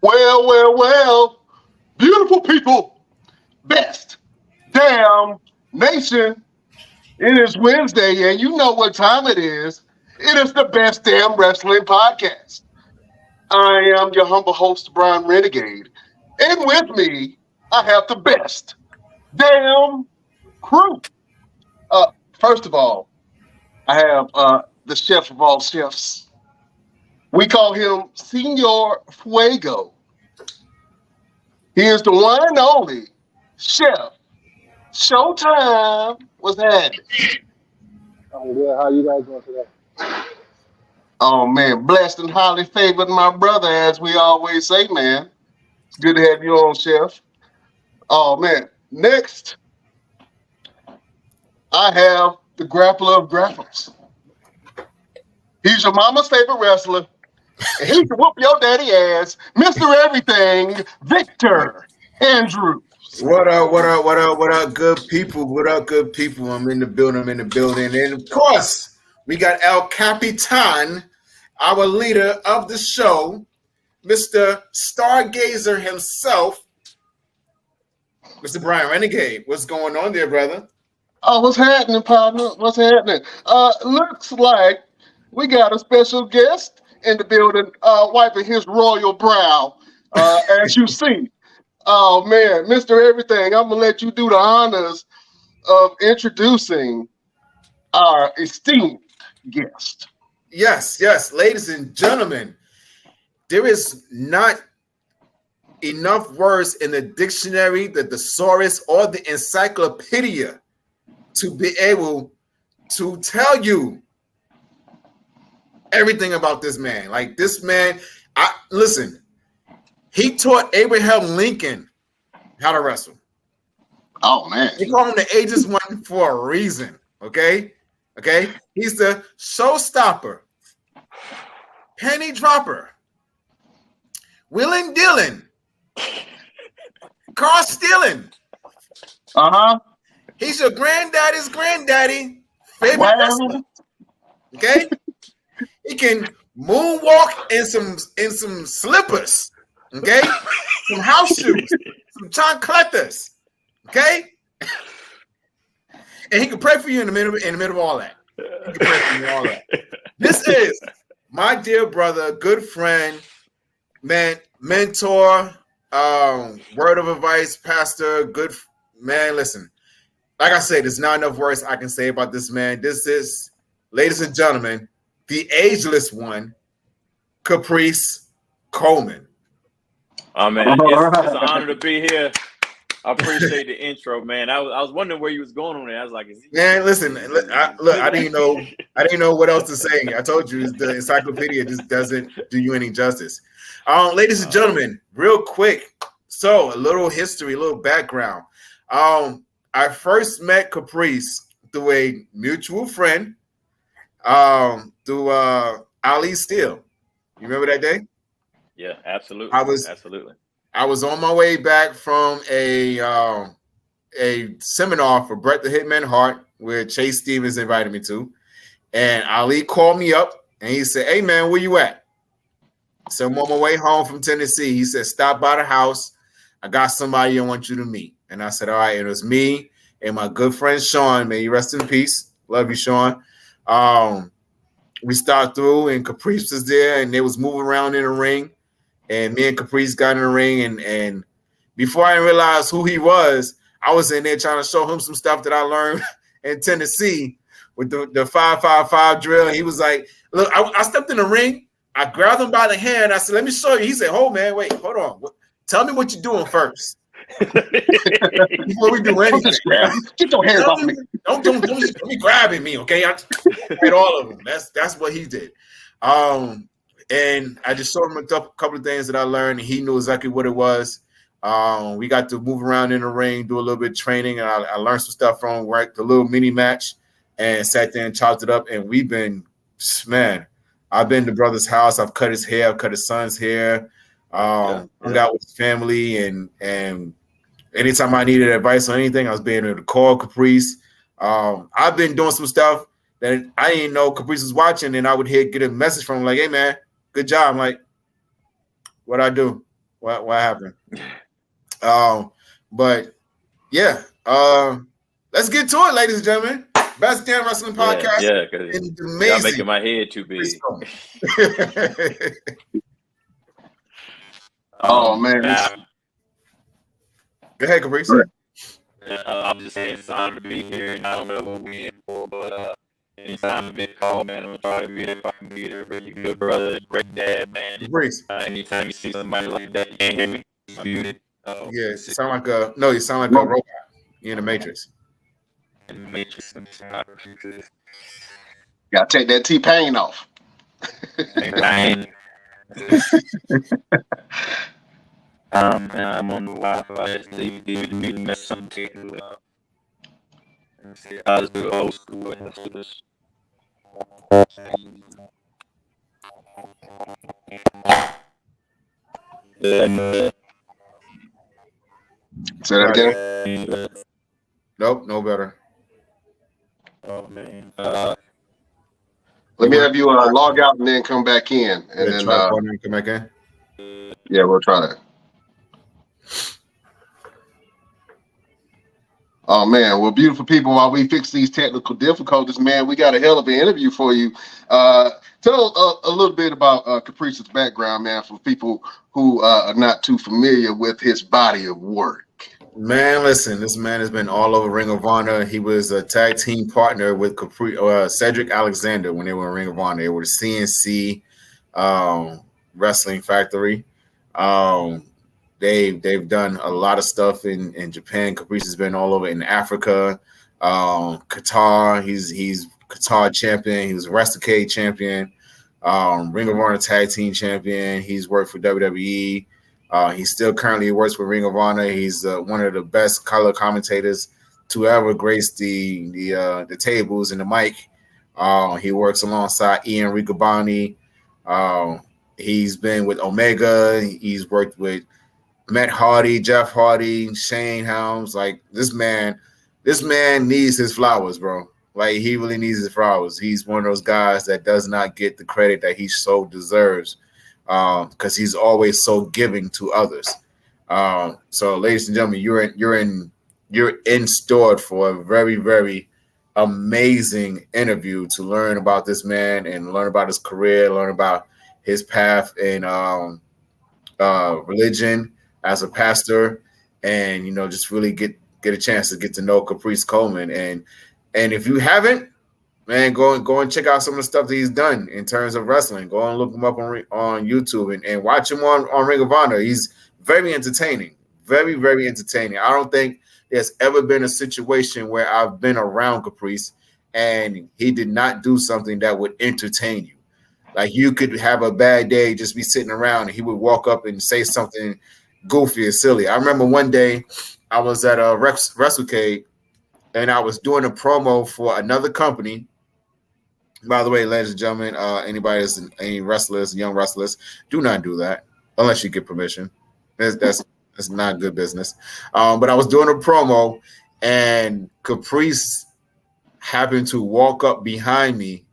Well, beautiful people, best damn nation. It is Wednesday, and you know what time it is. It is the best damn wrestling podcast. I am your humble host, Brian Renegade, and with me, I have the best damn crew. First of all, I have the chef of all chefs. We call him Senor Fuego. He is the one and only chef. Showtime was happening. I'm good. How you guys doing today? Oh man, blessed and highly favored, my brother, as we always say, man. It's good to have you on, chef. Oh man, next I have the grappler of grapples. He's your mama's favorite wrestler. And he can whoop your daddy ass, Mr. Everything, Victor Andrews. What up, good people? What up, good people? I'm in the building, And of course, we got El Capitan, our leader of the show, Mr. Stargazer himself, Mr. Brian Renegade. What's going on there, brother? Oh, what's happening, partner? What's happening? Looks like we got a special guest in the building, wiping his royal brow, as you see. Oh man, Mr. Everything, I'm gonna let you do the honors of introducing our esteemed guest. Yes, ladies and gentlemen, there is not enough words in the dictionary, the thesaurus, or the encyclopedia to be able to tell you everything about this man. Like this man, listen, he taught Abraham Lincoln how to wrestle. Oh man. They call him the ageist one for a reason. Okay. Okay, he's the showstopper, penny dropper, wheeling dealing, car stealing. He's your granddaddy's granddaddy, favorite wrestler. Okay, he can moonwalk in some slippers. Okay, some house shoes, some chancletas. Okay, and he can pray for you in the middle of all that. He can pray for you in all that. This is my dear brother, good friend, man, mentor, word of advice, pastor, good man. Listen, like I said, there's not enough words I can say about this man. This is, ladies and gentlemen, the ageless one, Caprice Coleman. Oh man, it's an honor to be here. I appreciate the intro, man. I was wondering where you was going on there. I was like, man, listen, I didn't know what else to say. I told you the encyclopedia just doesn't do you any justice. Ladies and gentlemen, real quick. So a little history, a little background. I first met Caprice through a mutual friend, through Ali Steele. You remember that day? Yeah, absolutely. I was on my way back from a seminar for Bret the Hitman Hart, where Chase Stevens invited me to, and Ali called me up and he said, "Hey man, where you at?" So I'm on my way home from Tennessee. He said, "Stop by the house. I got somebody I want you to meet." And I said, "All right." It was me and my good friend Sean. May you rest in peace. Love you, Sean. We started through, and Caprice was there, and they was moving around in the ring. And me and Caprice got in the ring, and before I realized who he was, I was in there trying to show him some stuff that I learned in Tennessee with the 5-5-5 drill. And he was like, "Look," I stepped in the ring. I grabbed him by the hand. I said, "Let me show you." He said, "Oh man, wait, hold on. Tell me what you're doing first before we do anything. Get your hands off me. Don't be grabbing me, okay?" I hit all of them. That's what he did. And I just showed him a couple of things that I learned, and he knew exactly what it was. We got to move around in the ring, do a little bit of training, and I learned some stuff from work, the little mini match, and sat there and chopped it up. And we've been, man, I've been to brother's house. I've cut his hair. I've cut his son's hair. Hung out with his family, and anytime I needed advice on anything, I was being able to call Caprice. I've been doing some stuff that I didn't know Caprice was watching, and I would get a message from him like, "Hey man, good job." I'm like, "What'd I do? What happened?" But yeah, let's get to it, ladies and gentlemen. Best Damn Wrestling Podcast. Yeah, because y'all making my head too big. Oh man. Go ahead, Caprice. I'm just saying it's an honor to be here, and I don't know what we're in for, but anytime I've been called, man, I'm gonna try to be there if I can be there. Really good brother, great dad, man. Caprice. Anytime you see somebody like that, you can't hear me. I'm muted. Yeah, you sound like a robot. You're in the Matrix. In the Matrix. Gotta take that T-Pain off. I'm on the Wi-Fi. I just leave the meeting mess something to I was do old school and do this. Say that again. Nope, no better. Oh man. Let me have you log out and then come back in, and then come back in. Yeah, we'll try that. Oh man, well, beautiful people. While we fix these technical difficulties, man, we got a hell of an interview for you. Tell a little bit about Caprice's background, man, for people who are not too familiar with his body of work. Man, listen, this man has been all over Ring of Honor. He was a tag team partner with Cedric Alexander when they were in Ring of Honor. They were the CNC Wrestling Factory. They've done a lot of stuff in Japan. Caprice has been all over in Africa, Qatar. He's Qatar champion. He was Wrestlecade champion, Ring of Honor tag team champion. He's worked for WWE. He still currently works for Ring of Honor. He's one of the best color commentators to ever grace the tables and the mic. He works alongside Ian Riccoboni. He's been with Omega. He's worked with Matt Hardy, Jeff Hardy, Shane Helms. Like this man needs his flowers, bro. Like he really needs his flowers. He's one of those guys that does not get the credit that he so deserves, because he's always so giving to others. So, ladies and gentlemen, you're in store for a very, very amazing interview to learn about this man and learn about his career, learn about his path in religion as a pastor, and just really get a chance to get to know Caprice Coleman. And if you haven't, man, go and check out some of the stuff that he's done in terms of wrestling. Go and look him up on YouTube and watch him on Ring of Honor. He's very entertaining, very, very entertaining. I don't think there's ever been a situation where I've been around Caprice and he did not do something that would entertain you. Like you could have a bad day, just be sitting around, and he would walk up and say something goofy and silly. I remember one day I was at a WrestleCade and I was doing a promo for another company. By the way, ladies and gentlemen, anybody that's any wrestlers, young wrestlers, do not do that unless you get permission. That's not good business. But I was doing a promo, and Caprice happened to walk up behind me,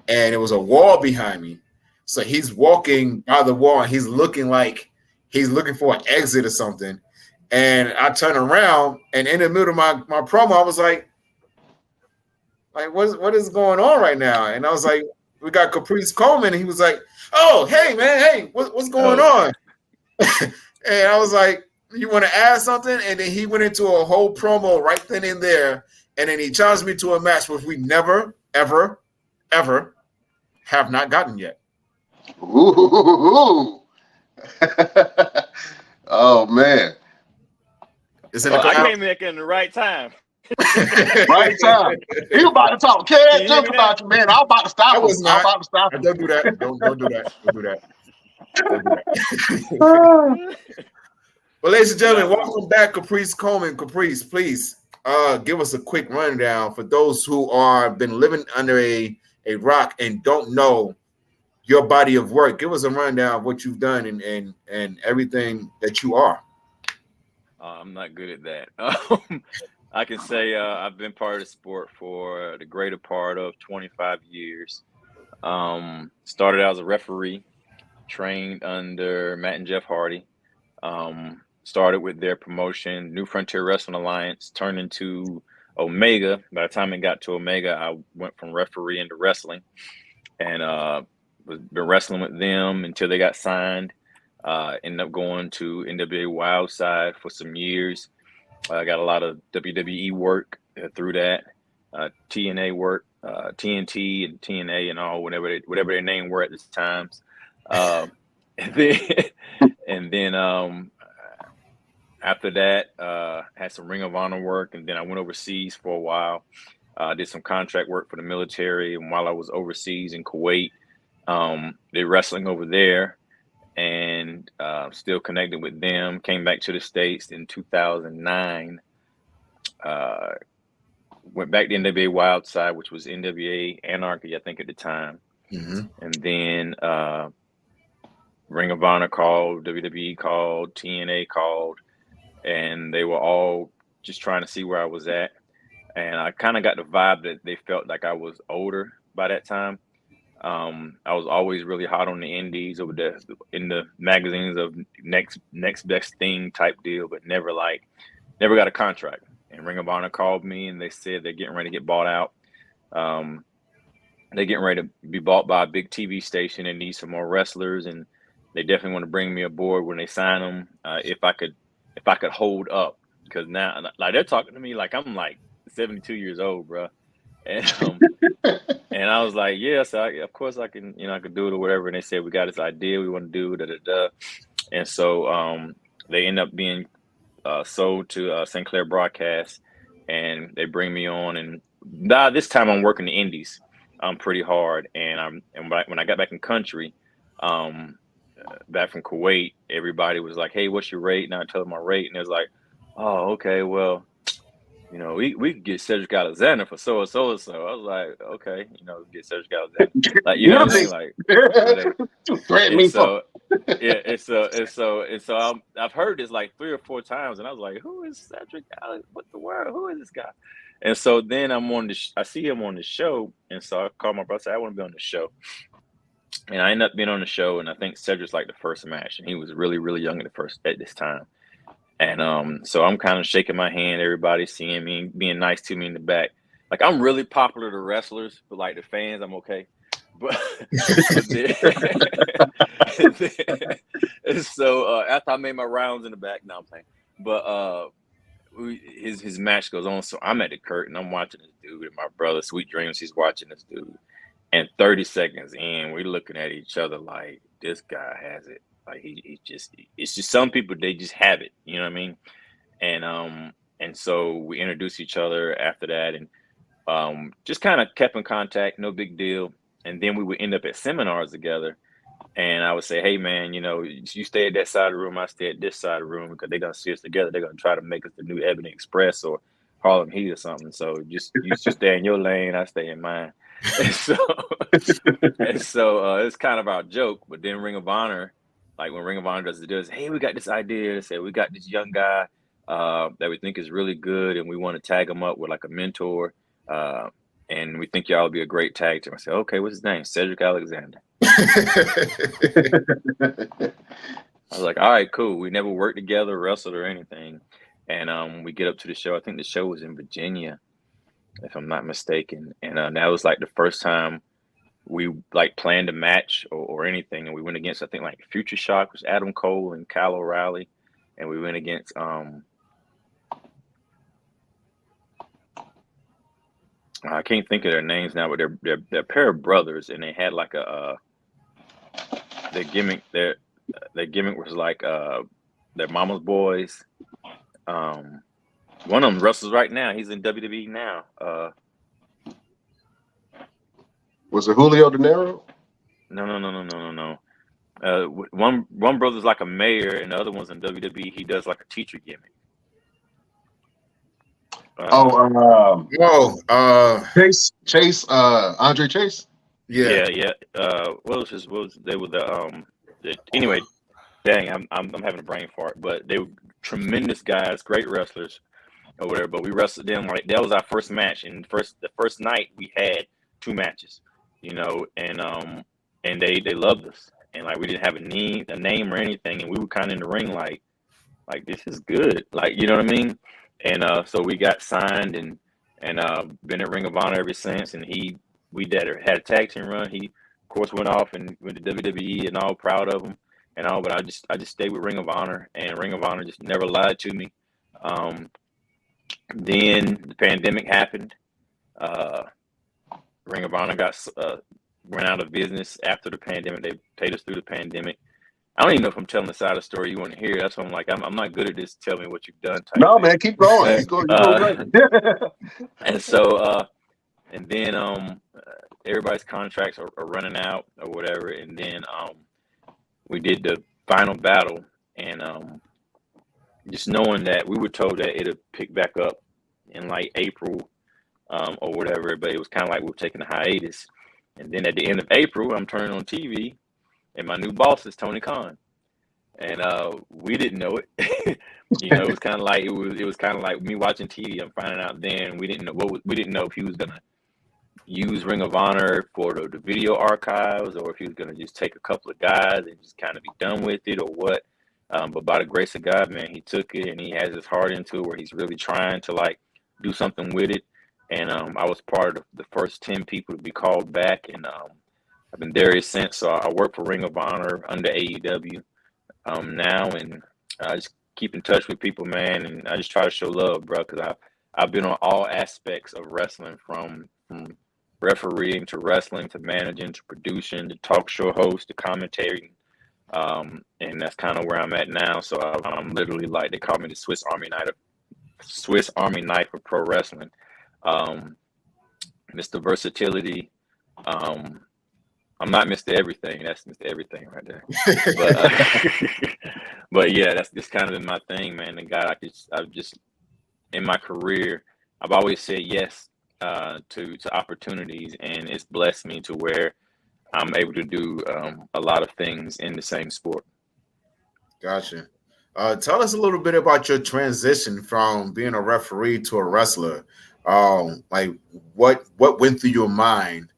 and it was a wall behind me. So he's walking by the wall, and he's looking like he's looking for an exit or something. And I turn around, and in the middle of my promo, I was like, what is going on right now? And I was like, we got Caprice Coleman. And he was like, oh, hey, man, hey, what's going on? And I was like, you want to add something? And then he went into a whole promo right then and there. And then he challenged me to a match which we never, ever, ever have not gotten yet. Ooh. Oh, man. I came back in the right time. Right time. He was about to talk. Can't jump about you, man. I'm about to stop him. I'm about to stop him. Don't do that. Don't do that. Don't do that. Don't do that. Well, ladies and gentlemen, welcome back, Caprice Coleman. Caprice, please give us a quick rundown for those who are been living under a rock and don't know your body of work. Give us a rundown of what you've done and everything that you are. I'm not good at that. I can say I've been part of the sport for the greater part of 25 years. Started out as a referee, trained under Matt and Jeff Hardy. Started with their promotion, New Frontier Wrestling Alliance, turned into Omega. By the time it got to Omega, I went from referee into wrestling, and been wrestling with them until they got signed. Ended up going to NWA Wildside for some years. I got a lot of WWE work through that, TNA work, TNT and TNA and all, whatever their name were at the times. And then after that, had some Ring of Honor work, and then I went overseas for a while. Did some contract work for the military, and while I was overseas in Kuwait, did wrestling over there, and still connected with them. Came back to the States in 2009. Went back to NWA Wildside, which was NWA Anarchy, I think, at the time. Mm-hmm. And then Ring of Honor called, WWE called, TNA called, and they were all just trying to see where I was at. And I kind of got the vibe that they felt like I was older by that time. I was always really hot on the indies over there in the magazines of next best thing type deal, but never got a contract. And Ring of Honor called me and they said they're getting ready to get bought out. They're getting ready to be bought by a big TV station and need some more wrestlers, and they definitely want to bring me aboard when they sign them. If I could hold up, because now like they're talking to me like I'm like 72 years old, bro. And and I was like, yes, of course I can, I could do it or whatever. And they said, we got this idea we want to do, And so they end up being sold to Sinclair Broadcast, and they bring me on. And this time I'm working the indies pretty hard. And when I got back in country, back from Kuwait, everybody was like, hey, what's your rate? And I told them my rate, and it was like, oh, okay, well, we could get Cedric Alexander for so and so and so. I was like, okay, get Cedric Alexander. Like, you know what I mean? Like, whatever. You threatened And me for. so, yeah, I've heard this like 3 or 4 times, and I was like, who is Cedric Alex? What the world? Who is this guy? And so then I see him on the show, and so I called my brother, I said, I want to be on the show. And I ended up being on the show, and I think Cedric's like the first match, and he was really, really young at this time. And so I'm kind of shaking my hand, everybody seeing me, being nice to me in the back. Like, I'm really popular to wrestlers, but like the fans, I'm okay. But and so after I made my rounds in the back, now I'm playing. But his match goes on, so I'm at the curtain, I'm watching this dude, and my brother, Sweet Dreams, he's watching this dude. And 30 seconds in, we're looking at each other like, this guy has it. Like, it's just some people, they just have it, you know what I mean? And so we introduced each other after that, and just kind of kept in contact, no big deal. And then we would end up at seminars together, and I would say, hey man, you stay at that side of the room, I stay at this side of the room, because they're gonna see us together. They're gonna try to make us the new Ebony Express or Harlem Heat or something. So you just stay in your lane, I stay in mine. And so it's kind of our joke. But then Ring of Honor, like when Ring of Honor does, hey, we got this idea. They say we got this young guy that we think is really good, and we want to tag him up with like a mentor. And we think y'all will be a great tag team. I said, okay, what's his name? Cedric Alexander. I was like, all right, cool. We never worked together, wrestled or anything. And we get up to the show. I think the show was in Virginia, if I'm not mistaken. And that was like the first time we like planned a match or anything. And we went against, I think, like Future Shock, was Adam Cole and Kyle O'Reilly. And we went against I can't think of their names now, but they're a pair of brothers, and they had like their gimmick was like their mama's boys. One of them wrestles right now. He's in WWE now. Was it Julio De Niro? No. One brother's like a mayor, and the other one's in WWE. He does like a teacher gimmick. Chase, Andre Chase. Yeah. What was they were anyway? Dang, I'm having a brain fart. But they were tremendous guys, great wrestlers, or whatever. But we wrestled them like that was our first match, and the first night we had 2 matches, and they loved us, and like we didn't have a name or anything, and we were kind of in the ring like this is good, like, you know what I mean? And so we got signed and been at Ring of Honor ever since. And we had a tag team run. He, of course, went off and went to WWE and all, proud of him and all. But I just stayed with Ring of Honor, and Ring of Honor just never lied to me. Then the pandemic happened. Ring of Honor got went out of business after the pandemic. They paid us through the pandemic. I don't even know if I'm telling the side of the story you want to hear. That's why I'm like, I'm not good at this. Tell me what you've done. No, man, keep going. Keep going. And so, and then everybody's contracts are running out or whatever. And then we did the final battle, and just knowing that we were told that it'll pick back up in like April or whatever, but it was kind of like we were taking a hiatus. And then at the end of April, I'm turning on TV. And my new boss is Tony Khan, and we didn't know it. It was kind of like it was kind of like me watching TV. I'm finding out then we didn't know if he was gonna use Ring of Honor for the video archives, or if he was gonna just take a couple of guys and just kind of be done with it, or what. But by the grace of God, man, he took it and he has his heart into it, where he's really trying to like do something with it. And I was part of the first 10 people to be called back, and I've been there since. So I work for Ring of Honor under AEW now, and I just keep in touch with people, man, and I just try to show love, bro, because I've been on all aspects of wrestling, from refereeing to wrestling to managing to producing to talk show host to commentating, and that's kind of where I'm at now. So I'm literally like, they call me the Swiss Army knife of pro wrestling. Mr. Versatility. I'm not Mr. Everything. That's Mr. Everything right there. But yeah, that's just kind of been my thing, man. And God, I've just in my career, I've always said yes to opportunities, and it's blessed me to where I'm able to do a lot of things in the same sport. Gotcha. Tell us a little bit about your transition from being a referee to a wrestler. Like what went through your mind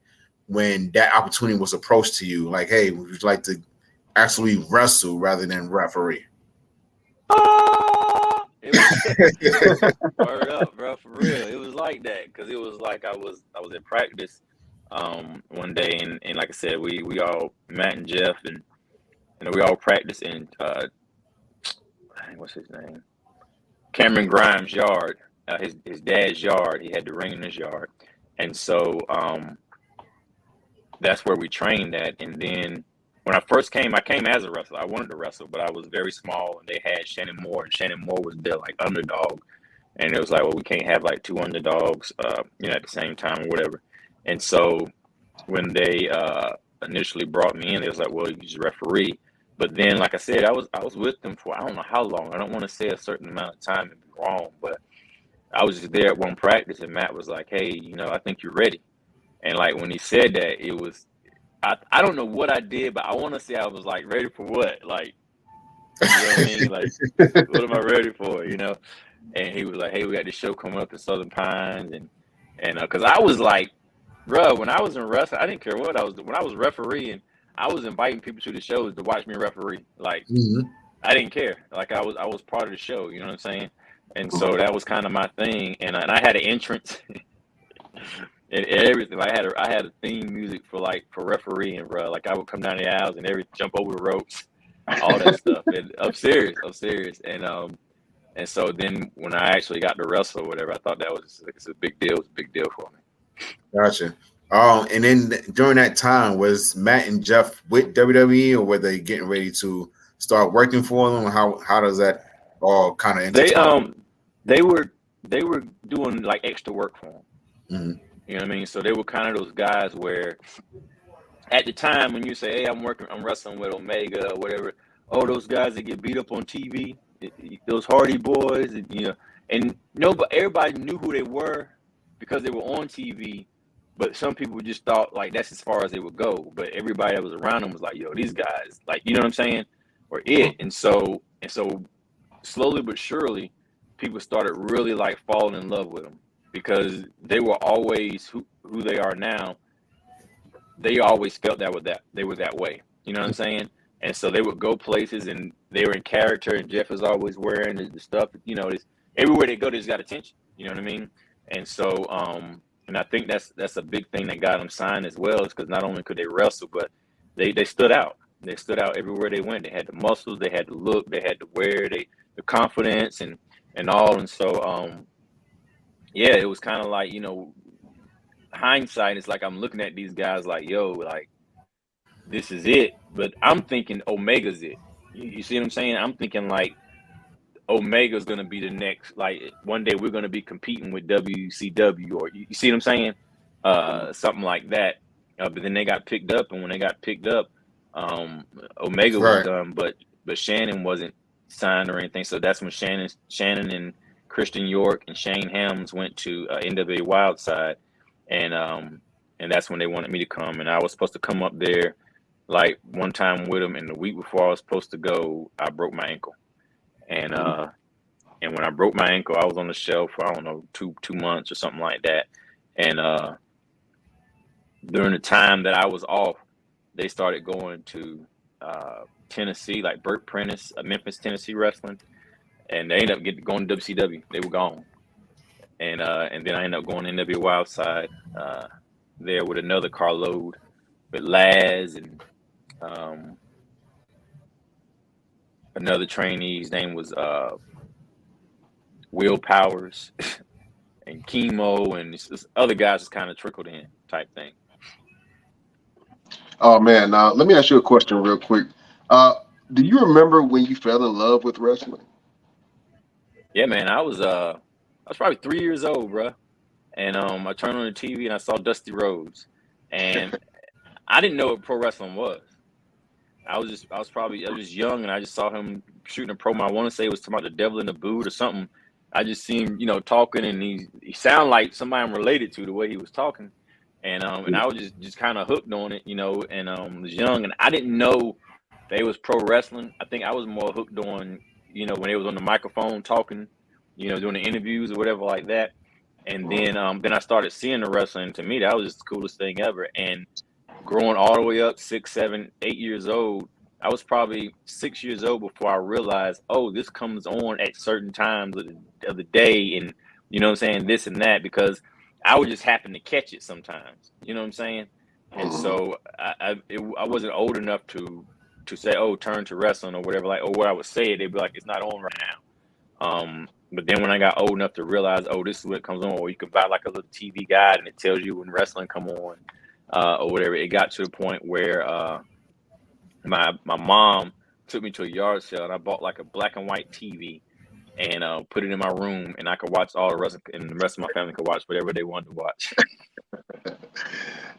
when that opportunity was approached to you? Like, hey, would you like to actually wrestle rather than referee? It was word up, bro, for real. It was like that because it was like I was in practice one day, and like I said, we all Matt and Jeff and we all practiced in what's his name? Cameron Grimes' yard, his dad's yard. He had the ring in his yard, and so that's where we trained at. And then when I first came, I came as a wrestler. I wanted to wrestle, but I was very small, and they had Shannon Moore, and Shannon Moore was their like underdog, and it was like, well, we can't have like two underdogs, at the same time or whatever. And so when they initially brought me in, it was like, well, you just referee. But then, like I said, I was with them for I don't know how long. I don't want to say a certain amount of time and be wrong, but I was just there at one practice, and Matt was like, "Hey, I think you're ready." And like when he said that, it was I don't know what I did, but I want to say I was like ready for what, like you know what I mean, like what am I ready for, And he was like, "Hey, we got this show coming up in Southern Pines," and because I was like, bro, when I was in wrestling, I didn't care what I was. When I was refereeing, I was inviting people to the shows to watch me referee. Like, I didn't care. Like, I was part of the show. You know what I'm saying? And so that was kind of my thing. And I had an entrance and everything. I had a theme music for refereeing, bro. Like, I would come down the aisles and jump over the ropes, all that stuff. And I'm serious. And so then when I actually got to wrestle or whatever, I thought that was it's a big deal. It was a big deal for me. Gotcha. And then during that time, was Matt and Jeff with WWE, or were they getting ready to start working for them? How does that all kind of intertwine? They were doing like extra work for them. Mm-hmm. You know what I mean? So they were kind of those guys where, at the time, when you say, "Hey, I'm wrestling with Omega or whatever," oh, those guys that get beat up on TV, those Hardy Boys, but everybody knew who they were because they were on TV. But some people just thought like that's as far as they would go. But everybody that was around them was like, "Yo, these guys, like, you know what I'm saying?" Or it. And so slowly but surely, people started really like falling in love with them because they were always who they are now. They always felt they were that way. You know what I'm saying? And so they would go places and they were in character. And Jeff is always wearing the stuff. Everywhere they go, they just got attention. You know what I mean? And so and I think that's a big thing that got them signed as well, is because not only could they wrestle, but they stood out. They stood out everywhere they went. They had the muscles, they had the look, they had the wear, the confidence and all. And so it was kind of like, hindsight. It's like I'm looking at these guys like, yo, like this is it. But I'm thinking Omega's it. You see what I'm saying? I'm thinking like Omega's going to be the next, like one day we're going to be competing with WCW, or you see what I'm saying? Something like that. But then they got picked up, and when they got picked up, Omega was done, but Shannon wasn't signed or anything. So that's when Shannon and Christian York and Shane Helms went to NWA Wildside, and that's when they wanted me to come, and I was supposed to come up there like one time with them, and the week before I was supposed to go, I broke my ankle. And when I broke my ankle, I was on the shelf for, I don't know, two months or something like that. And during the time that I was off, they started going to Tennessee, like Burt Prentice, Memphis, Tennessee wrestling, and they ended up going to WCW. They were gone, and then I ended up going to NWA Wildside there with another carload with Laz and another trainee. His name was Will Powers and Chemo, and this other guys just kind of trickled in type thing. Oh man, let me ask you a question real quick. Do you remember when you fell in love with wrestling? Yeah, man, I was probably 3 years old, bro, and I turned on the TV and I saw Dusty Rhodes, and I didn't know what pro wrestling was. I was just young, and I just saw him shooting a promo. I want to say it was talking about the Devil in the Boot or something. I just seen talking, and he sounded like somebody I'm related to the way he was talking, and I was just kind of hooked on it, and was young, and I didn't know they was pro wrestling. I think I was more hooked on when they was on the microphone talking, doing the interviews or whatever like that. And then I started seeing the wrestling. To me, that was just the coolest thing ever. And growing all the way up 6, 7, 8 years old, I was probably 6 years old before I realized, oh, this comes on at certain times of the day, and what I'm saying, this and that, because I would just happen to catch it sometimes. You know what I'm saying? And so I wasn't old enough to say, oh, turn to wrestling or whatever, or what I would say, they'd be like, it's not on right now. But then when I got old enough to realize, oh, this is what comes on, or you can buy like a little TV guide and it tells you when wrestling come on, or whatever. It got to the point where my mom took me to a yard sale, and I bought like a black and white TV and put it in my room, and I could watch all the wrestling, and the rest of my family could watch whatever they wanted to watch.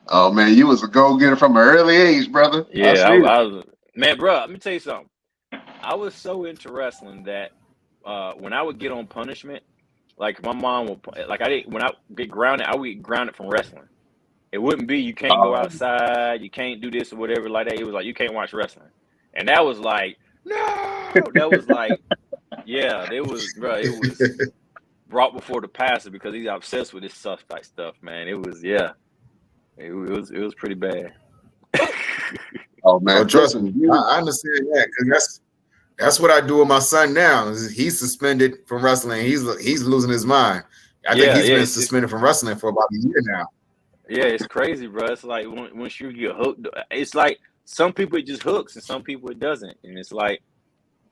Oh man, you was a go-getter from an early age, brother. Yeah, I was, man, bro. Let me tell you something. I was so into wrestling that when I would get on punishment, like my mom would, when I get grounded, I would get grounded from wrestling. It wouldn't be you can't go outside, you can't do this or whatever like that. It was like you can't watch wrestling, and that was like no, that was like it was, bro. It was brought before the pastor because he's obsessed with this stuff. Man. It was it was pretty bad. Oh man, well, trust me, I understand that, because that's what I do with my son now. He's suspended from wrestling. He's losing his mind. I think he's been suspended from wrestling for about a year now. Yeah, it's crazy, bro. It's like once you get hooked, it's like some people it just hooks and some people it doesn't. And it's like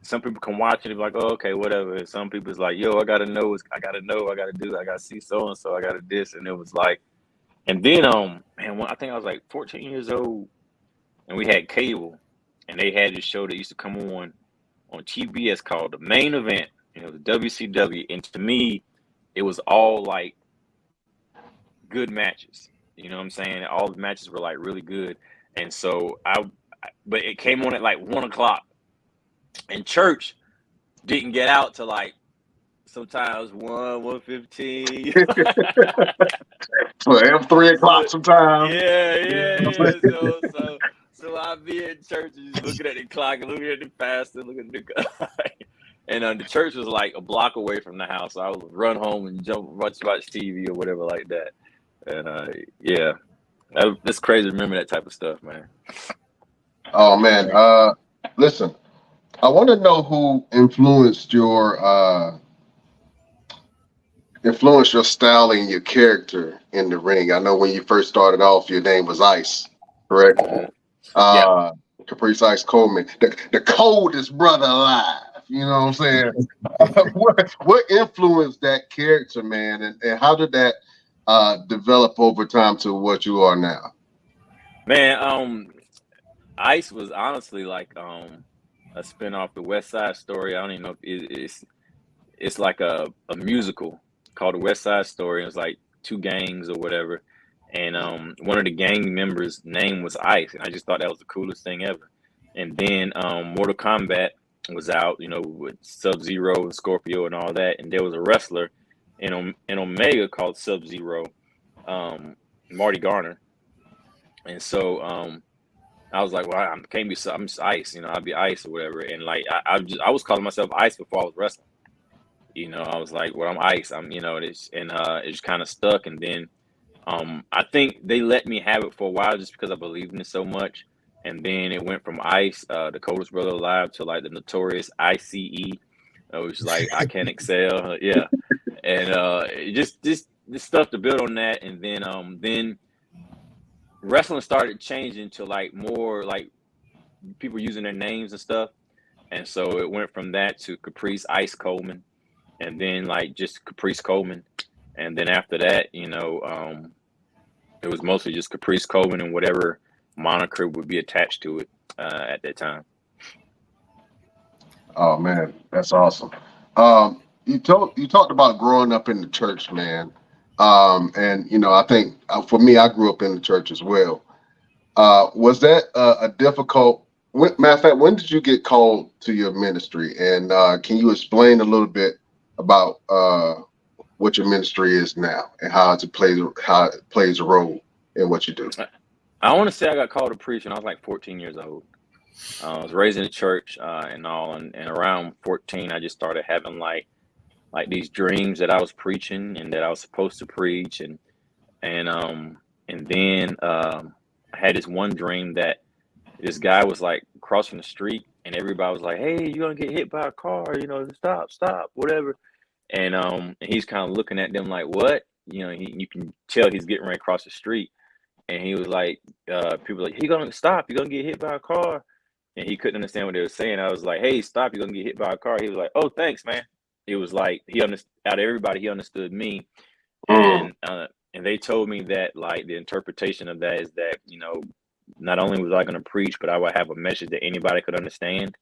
some people can watch it and be like, oh, okay, whatever. And some people it's like, yo, I gotta know, I gotta do, I gotta see so and so, I gotta this. And it was like, and then man, I think I was like 14 years old, and we had cable, and they had this show that used to come on TBS called The Main Event, the WCW. And to me, it was all like good matches. You know what I'm saying? All the matches were like really good. And so but it came on at like 1:00, and church didn't get out to like sometimes 1:15. So 3:00 sometimes. Yeah. So I'd be in church and just looking at the clock and looking at the pastor, looking at the guy. And the church was like a block away from the house. So I would run home and watch TV or whatever like that. And it's crazy to remember that type of stuff, man. Oh man, listen, I want to know who influenced your style and your character in the ring. I know when you first started off, your name was Ice, correct? Caprice Ice Coleman, the coldest brother alive. You know what I'm saying? What influenced that character, man, and how did that develop over time to what you are now? Man, Ice was honestly like a spin-off the West Side Story. I don't even know if it's like a musical called the West Side Story. It was like two gangs or whatever, and one of the gang members' name was Ice, and I just thought that was the coolest thing ever. And then Mortal Kombat was out, with Sub-Zero and Scorpio and all that, and there was a wrestler in Omega called Sub-Zero, Marty Garner. And so I was like, well, I can't be, I'm just Ice, I'll be Ice or whatever. And like I was calling myself Ice before I was wrestling. I was like, well, I'm Ice. It just kind of stuck. And then I think they let me have it for a while just because I believed in it so much. And then it went from Ice, the coldest brother alive, to like the notorious ICE, which is like I Can't Excel. Yeah. And just this stuff to build on that. And then wrestling started changing to like more like people using their names and stuff. And so it went from that to Caprice Ice Coleman, and then like just Caprice Coleman. And then after that, it was mostly just Caprice Coleman and whatever moniker would be attached to it at that time. Oh man, that's awesome. You talked about growing up in the church, man. And I think for me, I grew up in the church as well. Was that a difficult? Matter of fact, when did you get called to your ministry? And can you explain a little bit about what your ministry is now and how it plays a role in what you do. I want to say I got called to preach when I was like 14 years old. I was raised in the church and all, and around 14, I just started having like these dreams that I was preaching and that I was supposed to preach, and then I had this one dream that this guy was like crossing the street, and everybody was like, "Hey, you're gonna get hit by a car, stop, whatever." And he's kind of looking at them like, "What?" You can tell he's getting ready to cross the street, and he was like, people were like, "He gonna stop, you're gonna get hit by a car," and he couldn't understand what they were saying. I was like, "Hey, stop, you're gonna get hit by a car." He was like, "Oh, thanks, man." It was like out of everybody, he understood me, Mm. and they told me that like the interpretation of that is that not only was I going to preach, but I would have a message that anybody could understand.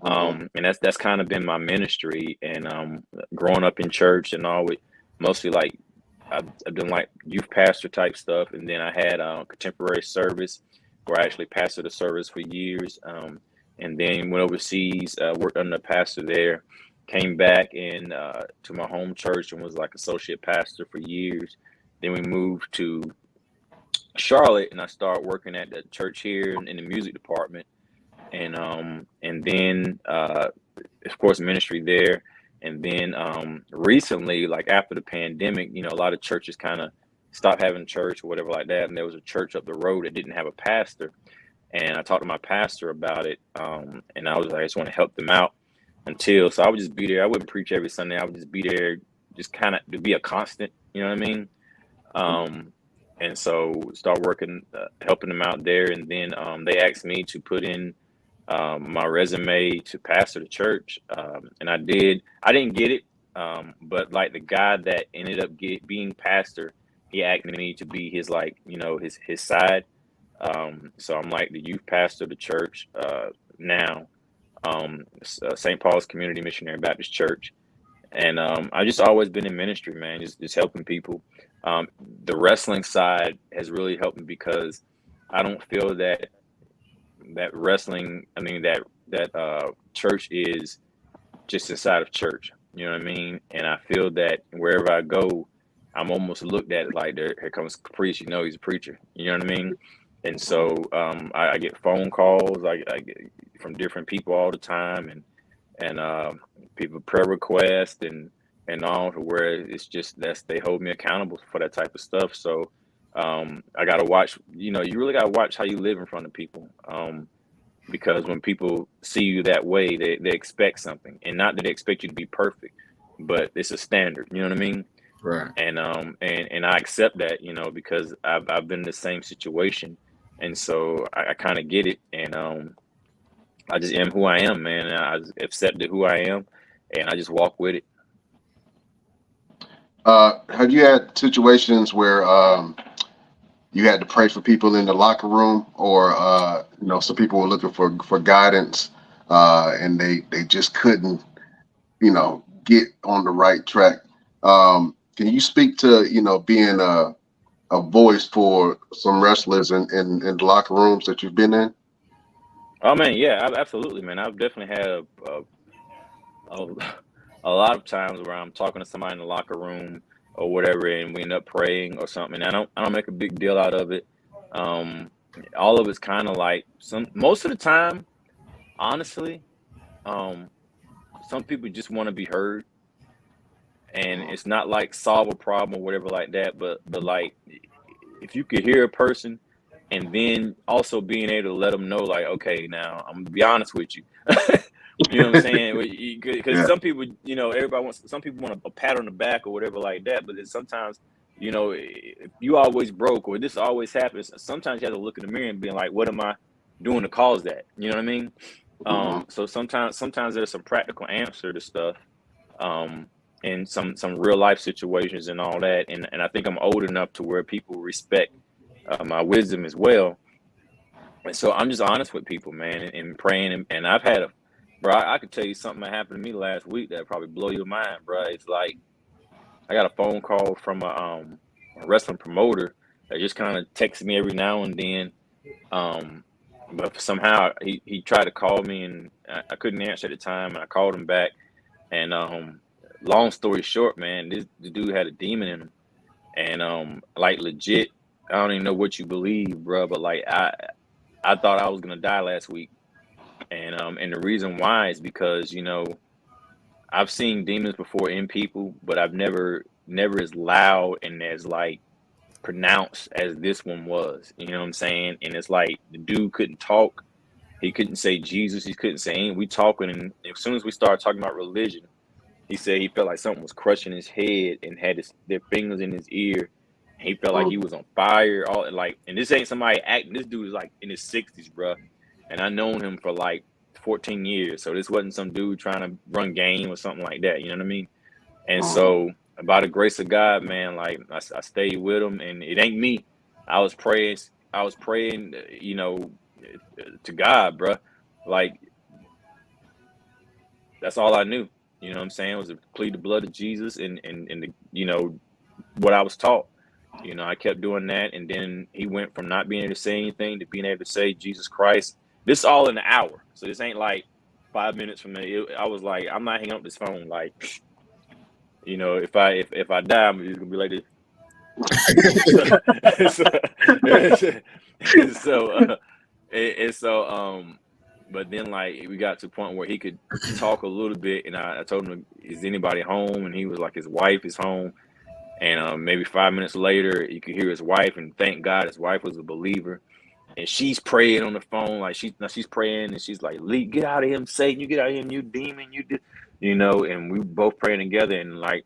And that's kind of been my ministry. And growing up in church and all, with mostly like I've done like youth pastor type stuff, and then I had contemporary service where I actually pastored a service for years. And then went overseas, worked under a pastor there, came back and to my home church and was like associate pastor for years. Then we moved to Charlotte, and I started working at the church here in the music department, and then of course ministry there, and then recently, like after the pandemic, a lot of churches kind of stopped having church or whatever like that, and there was a church up the road that didn't have a pastor, and I talked to my pastor about it, and I was like, I just want to help them out so I would just be there. I wouldn't preach every Sunday. I would just be there, just kind of to be a constant. You know what I mean? And so start working, helping them out there. And then they asked me to put in my resume to pastor the church. And I did. I didn't get it. But like the guy that ended up being pastor, he asked me to be his, like, his side. So I'm like the youth pastor of the church now, St. Paul's Community Missionary Baptist Church. And I've just always been in ministry, man, just helping people. The wrestling side has really helped me because I don't feel that wrestling, that church is just inside of church. You know what I mean? And I feel that wherever I go, I'm almost looked at like, here comes Caprice, he's a preacher. You know what I mean? And so I get phone calls I get from different people all the time, and people prayer requests and all, to where it's just they hold me accountable for that type of stuff. So I gotta watch. You really gotta watch how you live in front of people, because when people see you that way, they expect something, and not that they expect you to be perfect, but it's a standard. You know what I mean? Right. And I accept that, because I've been in the same situation, and so I kind of get it, and I just am who I am, man. And I just accepted who I am, and I just walk with it. Have you had situations where you had to pray for people in the locker room, or some people were looking for guidance, and they just couldn't get on the right track? Can you speak to being a voice for some wrestlers in the locker rooms that you've been in? Oh man, yeah, absolutely, man. I've definitely had a lot of times where I'm talking to somebody in the locker room or whatever, and we end up praying or something. And I don't make a big deal out of it. All of it's kind of like most of the time, honestly, some people just want to be heard, and it's not like solve a problem or whatever like that. But like, if you could hear a person, and then also being able to let them know, like, okay, now I'm gonna be honest with you. You know what I'm saying? Because some people, some people want a pat on the back or whatever like that. But then sometimes, if you always broke or this always happens, sometimes you have to look in the mirror and be like, what am I doing to cause that? You know what I mean? So sometimes there's some practical answer to stuff, and some real life situations and all that. And I think I'm old enough to where people respect my wisdom as well. And so I'm just honest with people, man, and praying. And I've had bro, I could tell you something that happened to me last week that probably blow your mind, bro. It's like I got a phone call from a wrestling promoter that just kind of texts me every now and then. But somehow he tried to call me, and I couldn't answer at the time, and I called him back, and long story short, man, the dude had a demon in him, and like legit, I don't even know what you believe, bro, but like I thought I was gonna die last week, and the reason why is because I've seen demons before in people, but I've never as loud and as like pronounced as this one was. You know what I'm saying? And it's like the dude couldn't talk. He couldn't say Jesus. He couldn't say anything. We talking, and as soon as we started talking about religion, he said he felt like something was crushing his head and had their fingers in his ear. He felt like he was on fire. All like, and this ain't somebody acting. This dude is like in his 60s, bro. And I known him for like 14 years. So this wasn't some dude trying to run game or something like that. You know what I mean? And so by the grace of God, man, like I stayed with him, and it ain't me. I was praying, to God, bro. Like that's all I knew. You know what I'm saying? Was to plead the blood of Jesus and what I was taught. I kept doing that, and then he went from not being able to say anything to being able to say Jesus Christ. This all in an hour, so this ain't like 5 minutes from me. I was like, I'm not hanging up this phone. Like, if I die, I'm just gonna be like this. But then like we got to a point where he could talk a little bit, and I told him, "Is anybody home?" And he was like, "His wife is home." And maybe 5 minutes later, you could hear his wife, and thank God his wife was a believer. And she's praying on the phone, like she's praying, and she's like, "Lee, get out of him, Satan! You get out of him, you demon! You did, And we both praying together, and like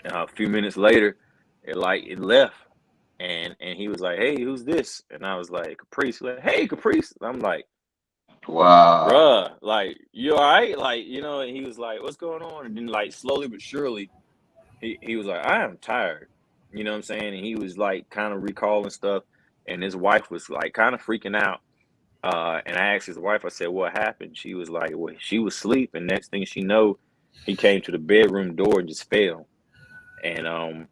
a few minutes later, it left, and he was like, "Hey, who's this?" And I was like, "Caprice." Like, "Hey, Caprice." I'm like, Wow. "Bruh, like you all right?" Like And he was like, "What's going on?" And then like slowly but surely, he was like, "I am tired." You know what I'm saying? And he was like kind of recalling stuff, and his wife was like kind of freaking out. And I asked his wife, I said, "What happened?" She was like, "Well, she was asleep, and next thing she know, he came to the bedroom door and just fell." And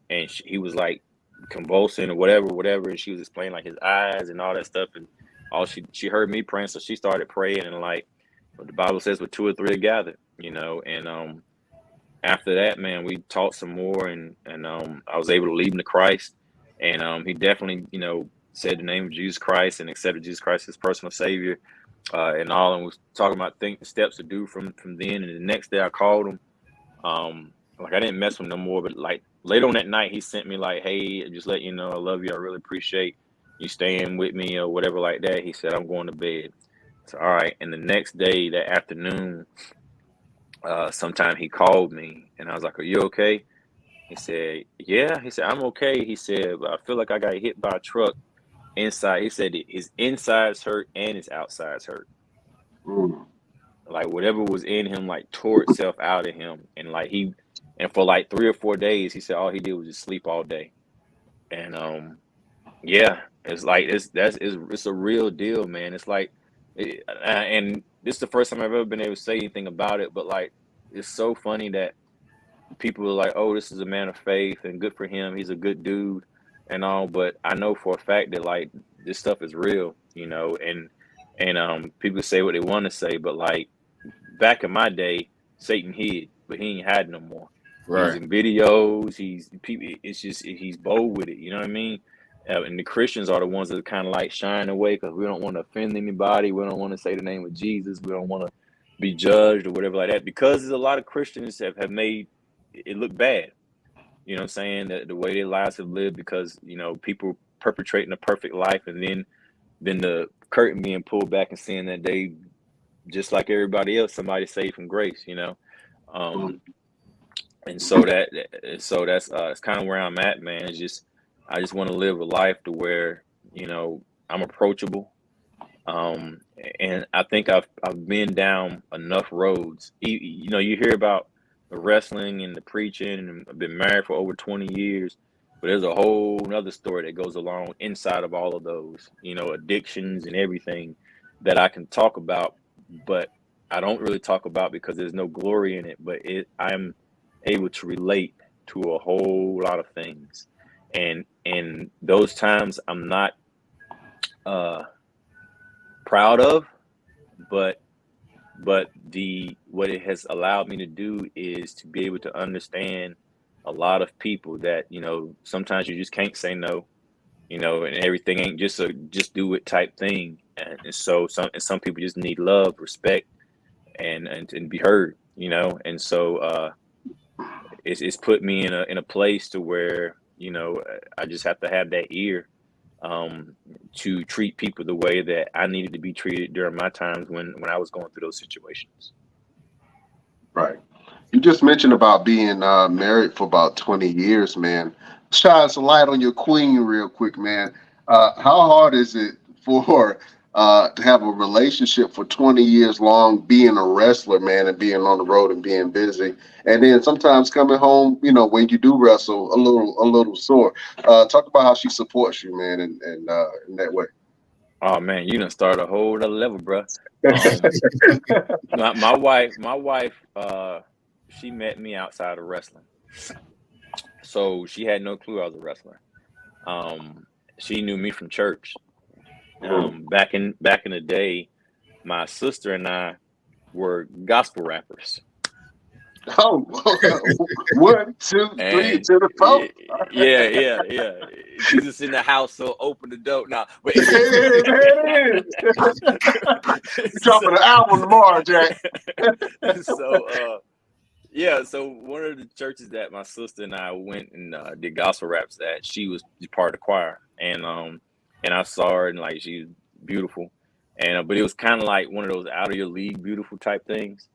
he was like convulsing or whatever, and she was explaining like his eyes and all that stuff, and all she heard me praying, so she started praying, and like the Bible says, with two or three are gathered, and after that, man, we talked some more, and I was able to lead him to Christ, and he definitely said the name of Jesus Christ and accepted Jesus Christ as personal Savior, and all, and was talking about the steps to do from then. And the next day I called him. Like I didn't mess with him no more, but like later on that night, he sent me like, "Hey, just let you know I love you. I really appreciate you staying with me," or whatever like that. He said, "I'm going to bed." So all right. And the next day, that afternoon, sometime he called me, and I was like, "Are you okay?" He said, "Yeah." He said, "I'm okay." He said, "But I feel like I got hit by a truck inside." He said his insides hurt and his outsides hurt. Like whatever was in him, like tore itself out of him, and for like 3 or 4 days, he said all he did was just sleep all day. And yeah, it's like it's a real deal, man. It's like, and this is the first time I've ever been able to say anything about it, but like it's so funny that people are like, "Oh, this is a man of faith and good for him. He's a good dude and all." But I know for a fact that like this stuff is real, and people say what they want to say, but like back in my day, Satan hid, but he ain't hiding no more. Right. He's in videos. He's bold with it. You know what I mean? And the Christians are the ones that kind of like shying away because we don't want to offend anybody. We don't want to say the name of Jesus. We don't want to be judged or whatever like that, because there's a lot of Christians have made it look bad. You know what I'm saying? That the way their lives have lived, because people perpetrating a perfect life, and then the curtain being pulled back and seeing that they, just like everybody else, somebody saved from grace. And so that's it's kind of where I'm at, man. I just want to live a life to where I'm approachable. And I think I've been down enough roads. You hear about the wrestling and the preaching, and I've been married for over 20 years, but there's a whole nother story that goes along inside of all of those, addictions and everything that I can talk about, but I don't really talk about because there's no glory in it. But I'm able to relate to a whole lot of things, and those times I'm not proud of, but but what it has allowed me to do is to be able to understand a lot of people that, sometimes you just can't say no, and everything ain't just a just do it type thing. And so some people just need love, respect, and be heard, and so it's put me in a place to where, I just have to have that ear to treat people the way that I needed to be treated during my times when I was going through those situations. Right. You just mentioned about being married for about 20 years, man. Shine some light on your queen real quick, man. How hard is it for to have a relationship for 20 years long, being a wrestler, man, and being on the road and being busy, and then sometimes coming home, when you do wrestle, a little sore. Talk about how she supports you, man, and in that way. Oh man, you done start a whole other level, bro. My wife, she met me outside of wrestling, so she had no clue I was a wrestler. She knew me from church. Back in the day, my sister and I were gospel rappers. Oh, 1, 2, 3 And to the phone. yeah. Jesus in the house, so open the door. Now, but There it is. Dropping an album tomorrow, Jack. So one of the churches that my sister and I went and did gospel raps at, she was part of the choir, and I saw her, and like, she's beautiful, and but it was kind of like one of those out of your league beautiful type things,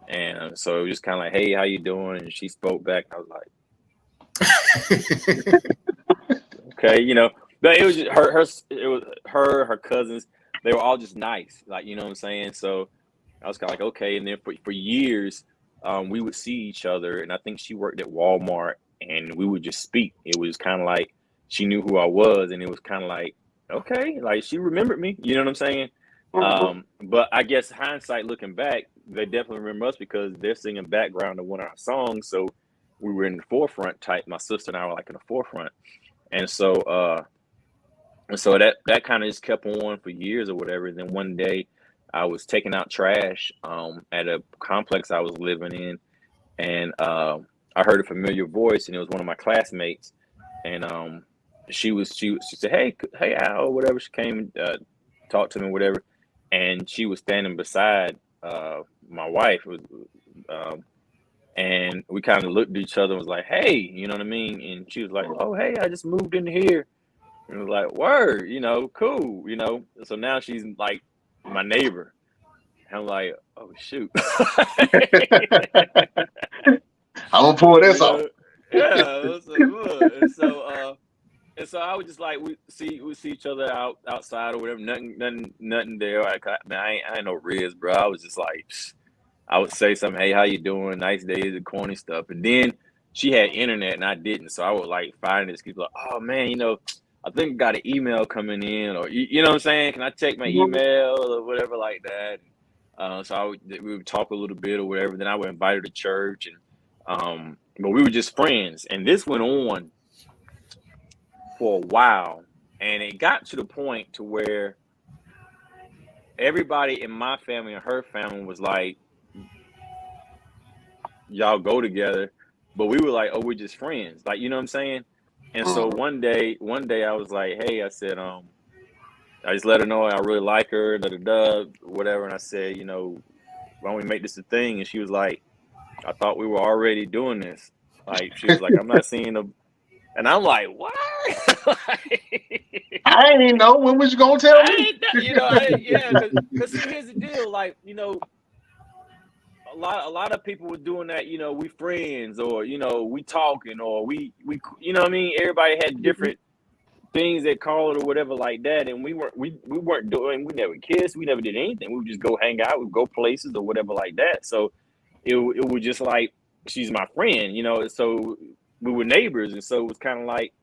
and so it was just kind of like, hey, how you doing? And she spoke back, and I was like, okay, but it was just her cousins, they were all just nice, like, what I'm saying. So I was kind of like, okay. And then for years, we would see each other, and I think she worked at Walmart, and we would just speak. It was kind of like she knew who I was, and it was kind of like, okay, like she remembered me. You know what I'm saying? But I guess hindsight, looking back, they definitely remember us because they're singing background to one of our songs. So we were in the forefront type. My sister and I were like in the forefront, and so that kind of just kept on for years or whatever. And then one day, I was taking out trash at a complex I was living in, and I heard a familiar voice, and it was one of my classmates. And she said, hey Al, or whatever. She came and talked to me, whatever. And she was standing beside my wife, and we kind of looked at each other and was like, hey, you know what I mean? And she was like, oh, hey, I just moved in here. And it was like, word, cool, So now she's like my neighbor. And I'm like, oh shoot. I'm gonna pull this off. Yeah. And so I would just like, we see each other outside or whatever. Nothing there. I ain't no Riz, bro. I was just like, I would say something, hey, how you doing? Nice days and corny stuff. And then she had internet and I didn't. So I would like find this excuse like, oh man, I think I got an email coming in, or you know what I'm saying? Can I check my email or whatever like that? So we would talk a little bit or whatever. Then I would invite her to church, and but we were just friends. And this went on for a while, and it got to the point to where everybody in my family and her family was like, y'all go together, but we were like, oh, we're just friends, like, you know what I'm saying? And so one day I was like, hey, I said, I just let her know I really like her, whatever. And I said, why don't we make this a thing? And she was like, I thought we were already doing this. Like, she was like, I'm not seeing and I'm like, what? I ain't even know. When was you gonna tell me? Because here's the deal, like, a lot of people were doing that, we friends, or we talking, or we you know what I mean? Everybody had different things they call it or whatever like that, and we weren't doing. We never kissed, we never did anything. We would just go hang out, we'd go places or whatever like that. So it was just like, she's my friend, so we were neighbors, and so it was kind of like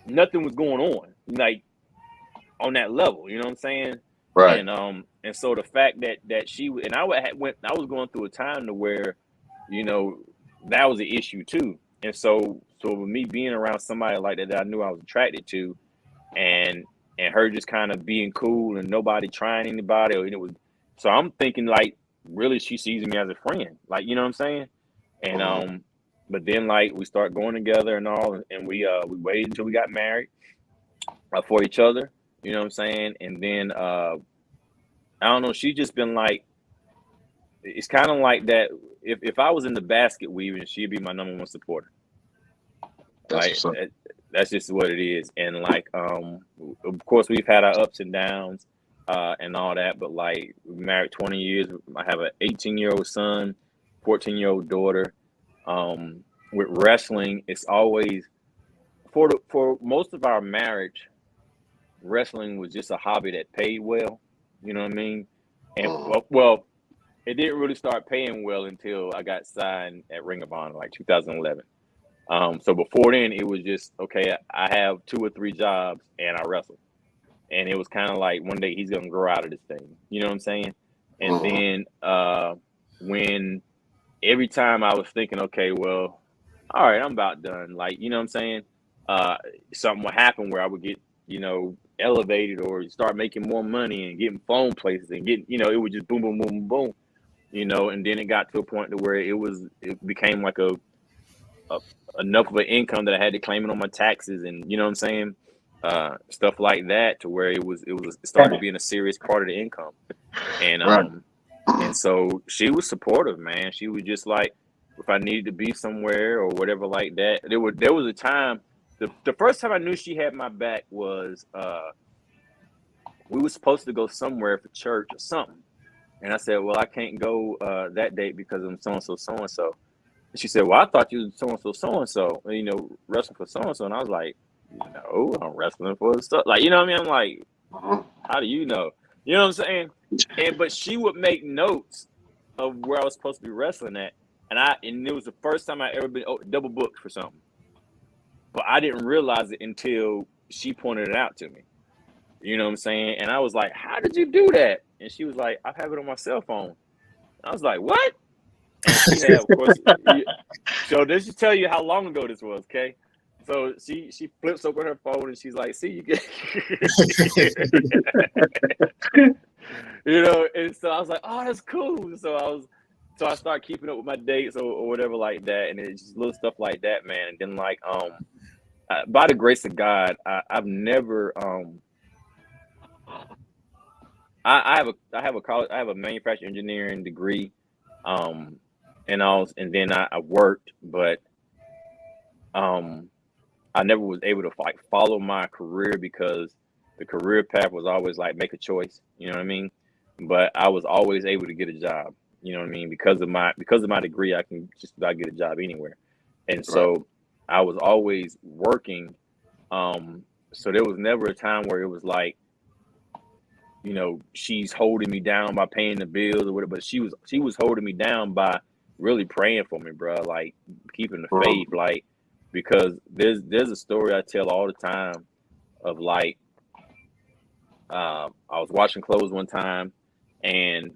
nothing was going on, like, on that level, you know what I'm saying? Right. And so the fact that she and I was going through a time to where, that was an issue too. And so with me being around somebody like that I knew I was attracted to, and her just kind of being cool and nobody trying anybody, or So I'm thinking like, really, she sees me as a friend, like, you know what I'm saying? And but then like we start going together and all, and we waited until we got married for each other, you know what I'm saying? And then I don't know, she's just been like, it's kind of like that. If I was in the basket weaving, she'd be my number one supporter. That's Like what's up. that's just what it is. And like of course we've had our ups and downs and all that, but like we're married 20 years. I have an 18-year-old son, 14-year-old daughter. With wrestling, it's always for most of our marriage, wrestling was just a hobby that paid well. You know what I mean? And well, it didn't really start paying well until I got signed at Ring of Honor, like 2011. So before then, it was just, okay, I have 2 or 3 jobs and I wrestle. And it was kind of like one day he's going to grow out of this thing. You know what I'm saying? And then when every time I was thinking, okay, well, all right, I'm about done. Like, you know what I'm saying? Something would happen where I would get, elevated or start making more money and getting phone places and getting, it would just boom, boom, boom, boom, boom. And then it got to a point to where it became like a enough of an income that I had to claim it on my taxes and you know what I'm saying, stuff like that, to where it started being a serious part of the income, and Right. and so she was supportive, man. She was just like, if I needed to be somewhere or whatever like that. There was a time, the first time I knew she had my back was we were supposed to go somewhere for church or something, and I said, well, I can't go that date because I'm so and so. She said, well, I thought you was so-and-so, wrestling for so-and-so. And I was like, no, I'm wrestling for stuff. Like, you know what I mean? I'm like, how do you know? You know what I'm saying? But she would make notes of where I was supposed to be wrestling at. And it was the first time I ever been double booked for something. But I didn't realize it until she pointed it out to me. You know what I'm saying? And I was like, how did you do that? And she was like, I have it on my cell phone. And I was like, what? And she had, of course, so this should tell you how long ago this was, okay? So she flips open her phone and she's like, see, you get, and so I was like, oh, that's cool. So I started keeping up with my dates or whatever like that. And it's just little stuff like that, man. And then like, by the grace of God, I've never, I have a manufacturing engineering degree, and then I worked, but I never was able to like follow my career because the career path was always like make a choice, you know what I mean? But I was always able to get a job, you know what I mean? Because of my degree, I can just about get a job anywhere. And so I was always working. So there was never a time where it was like, she's holding me down by paying the bills or whatever, but she was holding me down by really praying for me, bro. Like keeping the faith, like, because there's a story I tell all the time of like, I was washing clothes one time and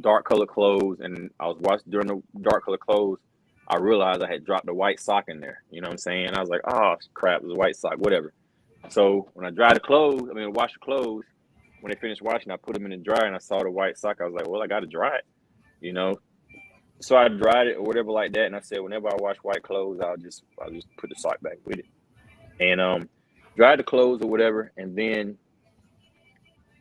dark color clothes, and I was washing during the dark color clothes. I realized I had dropped a white sock in there. You know what I'm saying? I was like, oh crap, it was a white sock, whatever. So when I wash the clothes, when they finished washing, I put them in the dryer and I saw the white sock. I was like, well, I got to dry it, So I dried it or whatever like that. And I said, whenever I wash white clothes, I'll just put the sock back with it. And dried the clothes or whatever, and then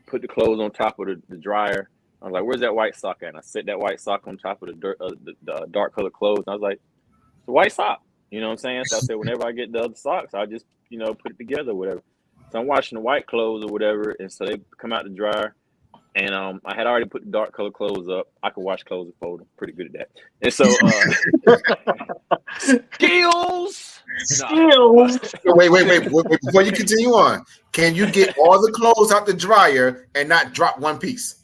put the clothes on top of the dryer. I was like, where's that white sock at? And I set that white sock on top of the dark colored clothes. And I was like, it's a white sock. You know what I'm saying? So I said, whenever I get the other socks, I'll just, put it together or whatever. So I'm washing the white clothes or whatever. And so they come out the dryer. And I had already put the dark color clothes up. I could wash clothes and fold them. Pretty good at that. And so skills. Wait. Before you continue on, can you get all the clothes out the dryer and not drop one piece?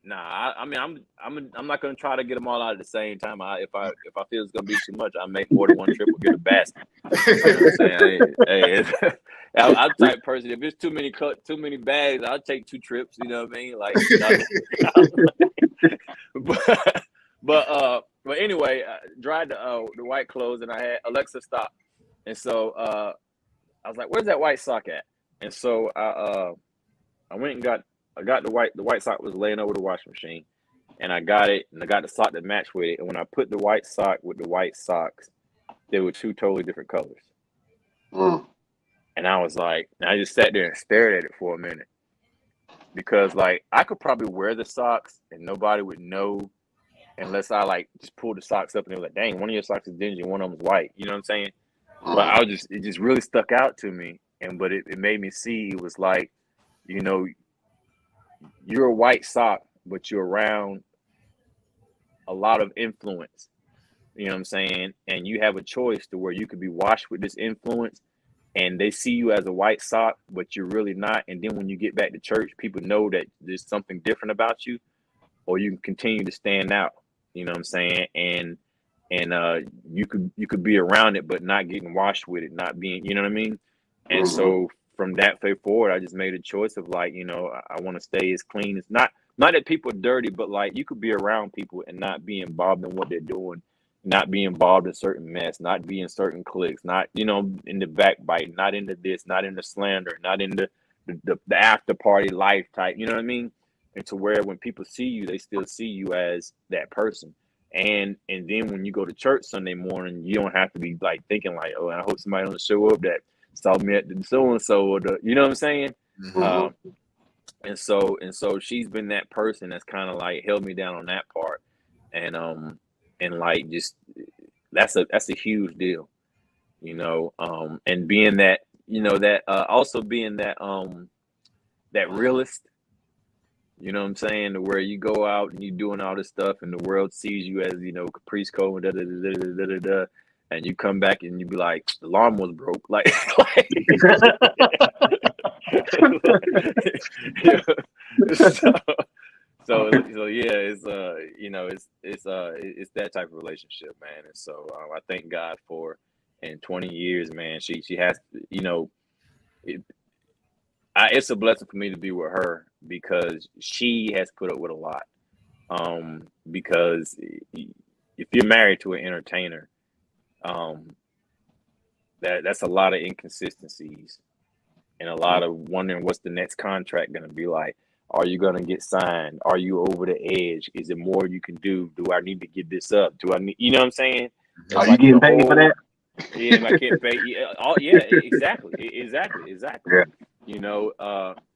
Nah, I mean, I'm not gonna try to get them all out at the same time. If I feel it's gonna be too much, I make more than one trip or get a basket. You know what I'm saying? Hey, I'm the type of person. If it's too many bags, I'll take 2 trips. You know what I mean? Like, but anyway, I dried the white clothes, and I had Alexa stop, and so I was like, "Where's that white sock at?" And so I went and got the white sock was laying over the washing machine, and I got it, and I got the sock that matched with it. And when I put the white sock with the white socks, they were two totally different colors. And I was like, and I just sat there and stared at it for a minute, because like I could probably wear the socks and nobody would know unless I like just pulled the socks up and they were like, dang, one of your socks is dingy, one of them is white. You know what I'm saying? But it just really stuck out to me. But it made me see, it was like, you know, you're a white sock, but you're around a lot of influence. You know what I'm saying? And you have a choice to where you could be washed with this influence and they see you as a white sock, but you're really not. And then when you get back to church, people know that there's something different about you, or you can continue to stand out. You know what I'm saying? And you could be around it, but not getting washed with it, not being, you know what I mean? And so from that day forward, I just made a choice of like, you know, I want to stay as clean as not that people are dirty, but like you could be around people and not be involved in what they're doing, not be involved in certain mess, not be in certain cliques, not, you know, in the backbite, not into this, not in the slander, not in the after party life type, you know what I mean? And to where when people see you, they still see you as that person. And then when you go to church Sunday morning, you don't have to be like thinking like, oh, I hope somebody don't show up that saw me at the so-and-so, or the, you know what I'm saying? And so she's been that person that's kind of like held me down on that part. And like, just, that's a huge deal, you know? And being that, you know, that, also being that, that realist, you know what I'm saying? To where you go out and you're doing all this stuff and the world sees you as, you know, Caprice Coleman, and you come back and you be like, the alarm was broke. Like so yeah, it's you know, it's that type of relationship, man. And so I thank God for, in 20 years, man, she has, you know, it's a blessing for me to be with her, because she has put up with a lot. Because if you're married to an entertainer, that's a lot of inconsistencies and a lot of wondering what's the next contract going to be like. Are you going to get signed? Are you over the edge? Is there more you can do? Do I need to give this up? Do I need, you know what I'm saying? Are you getting paid for that? Yeah, I can't pay. Yeah, exactly. Yeah. You know,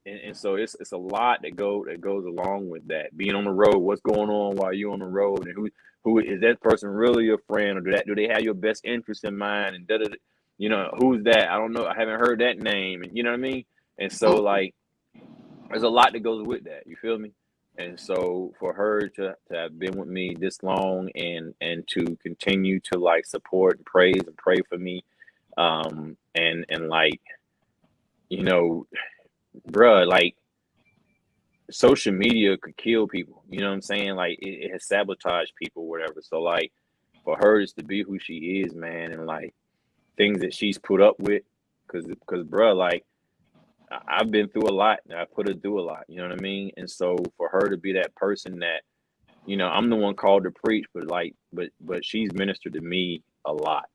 and so it's a lot that goes along with that. Being on the road, what's going on while you're on the road, and who is that person really your friend, or do they have your best interest in mind, and you know, who's that? I don't know. I haven't heard that name, and you know what I mean. And so like, there's a lot that goes with that. You feel me? And so for her to have been with me this long and to continue to like support and praise and pray for me, and like, you know, bruh, like social media could kill people. You know what I'm saying? Like it has sabotaged people, whatever. So like for her just to be who she is, man, and like things that she's put up with, because bruh, like I've been through a lot and I put her through a lot, you know what I mean? And so for her to be that person that, you know, I'm the one called to preach, but like, but she's ministered to me a lot,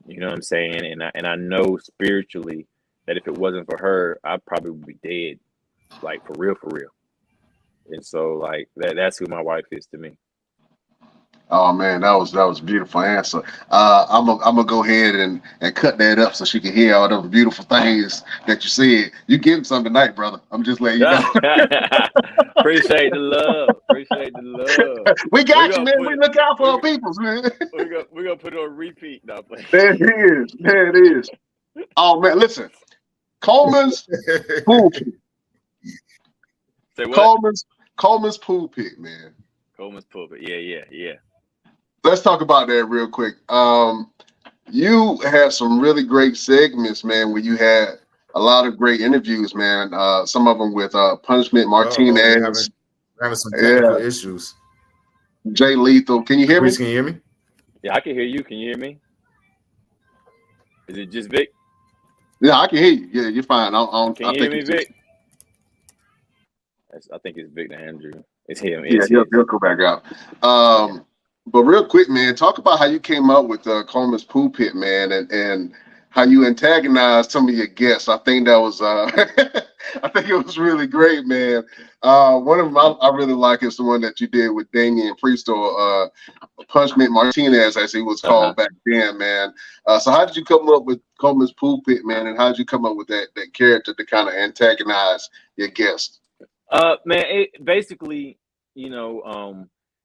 you know what I'm saying? And I know spiritually that if it wasn't for her, I probably would be dead, like for real. And so like that's who my wife is to me. Oh man, that was a beautiful answer. I'm gonna go ahead and cut that up so she can hear all those beautiful things that you said. You getting some tonight, brother. I'm just letting you know. Appreciate the love. We got you, man. We look out for our peoples, man. We're gonna put it on repeat now. There it is. Oh man, listen. Coleman's pulpit. Say what? Coleman's pulpit, man. Coleman's pulpit. Yeah. Let's talk about that real quick. You had some really great segments, man, where you had a lot of great interviews, man. Some of them with Punishment Martinez. We're having some technical issues. Jay Lethal. Can you hear me? Can you hear me? Yeah, I can hear you. Can you hear me? Is it just Vic? Yeah, I can hear you. Yeah, you're fine. Can you hear me, Vic? I think it's Vic to Andrew. It's him. Yeah, he'll go back out. But real quick, man, talk about how you came up with Coleman's pulpit, man, and how you antagonized some of your guests. I think that was I think it was really great, man. One of them I really like is the one that you did with Damian Priest, or Punishment Martinez, as he was called back then, man. So how did you come up with Coleman's Pulpit, man, and how did you come up with that character to kind of antagonize your guest? Man, it basically,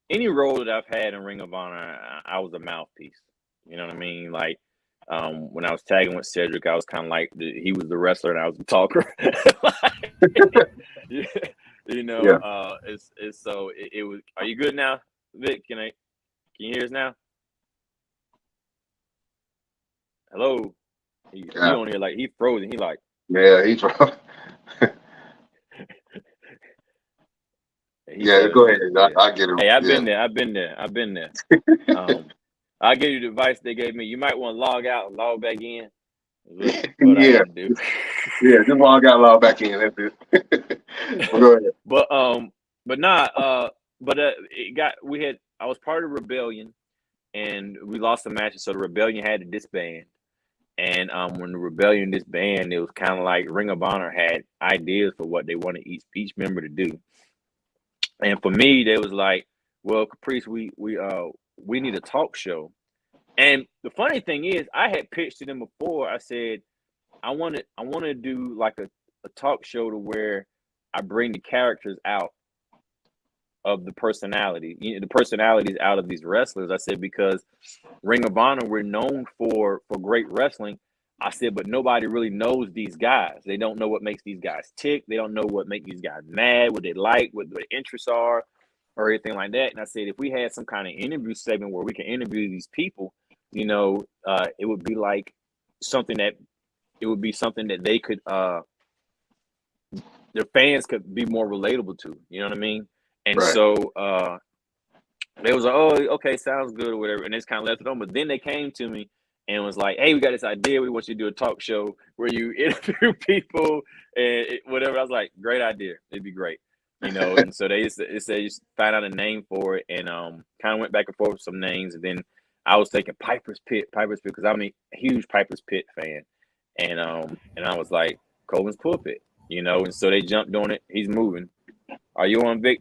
any role that I've had in Ring of Honor, I was a mouthpiece. You know what I mean? Like, when I was tagging with Cedric, I was kind of like he was the wrestler and I was the talker. It was. Are you good now, Vic? Can you hear us now? Hello. He on here like he frozen. He like. Yeah, he's right. Yeah, go ahead. I get it. Hey, I've been there. I gave you the advice they gave me. You might want to log out and log back in. Yeah, just log out, log back in. That's it. Go ahead. I was part of the rebellion, and we lost the matches, so the rebellion had to disband. And when the rebellion disbanded, it was kind of like Ring of Honor had ideas for what they wanted each member to do. And for me, they was like, well, Caprice, we need a talk show. And the funny thing is, I had pitched to them before. I said, I want to do like a talk show to where I bring the characters out of the personality, the personalities out of these wrestlers. I said, because Ring of Honor, we're known for great wrestling. I said, but nobody really knows these guys. They don't know what makes these guys tick. They don't know what makes these guys mad, what they like, what their interests are, or anything like that. And I said, if we had some kind of interview segment where we can interview these people, it would be like something that they could, their fans could be more relatable to. You know what I mean? And right. So they was like, oh, okay, sounds good or whatever. And it's kind of left it on. But then they came to me and was like, hey, we got this idea. We want you to do a talk show where you interview people and whatever. I was like, great idea. It'd be great. And so they said just find out a name for it, and kind of went back and forth with some names. And then I was thinking Piper's Pit, because I'm a huge Piper's Pit fan. And I was like, Coleman's Pulpit, and so they jumped on it. He's moving. Are you on, Vic?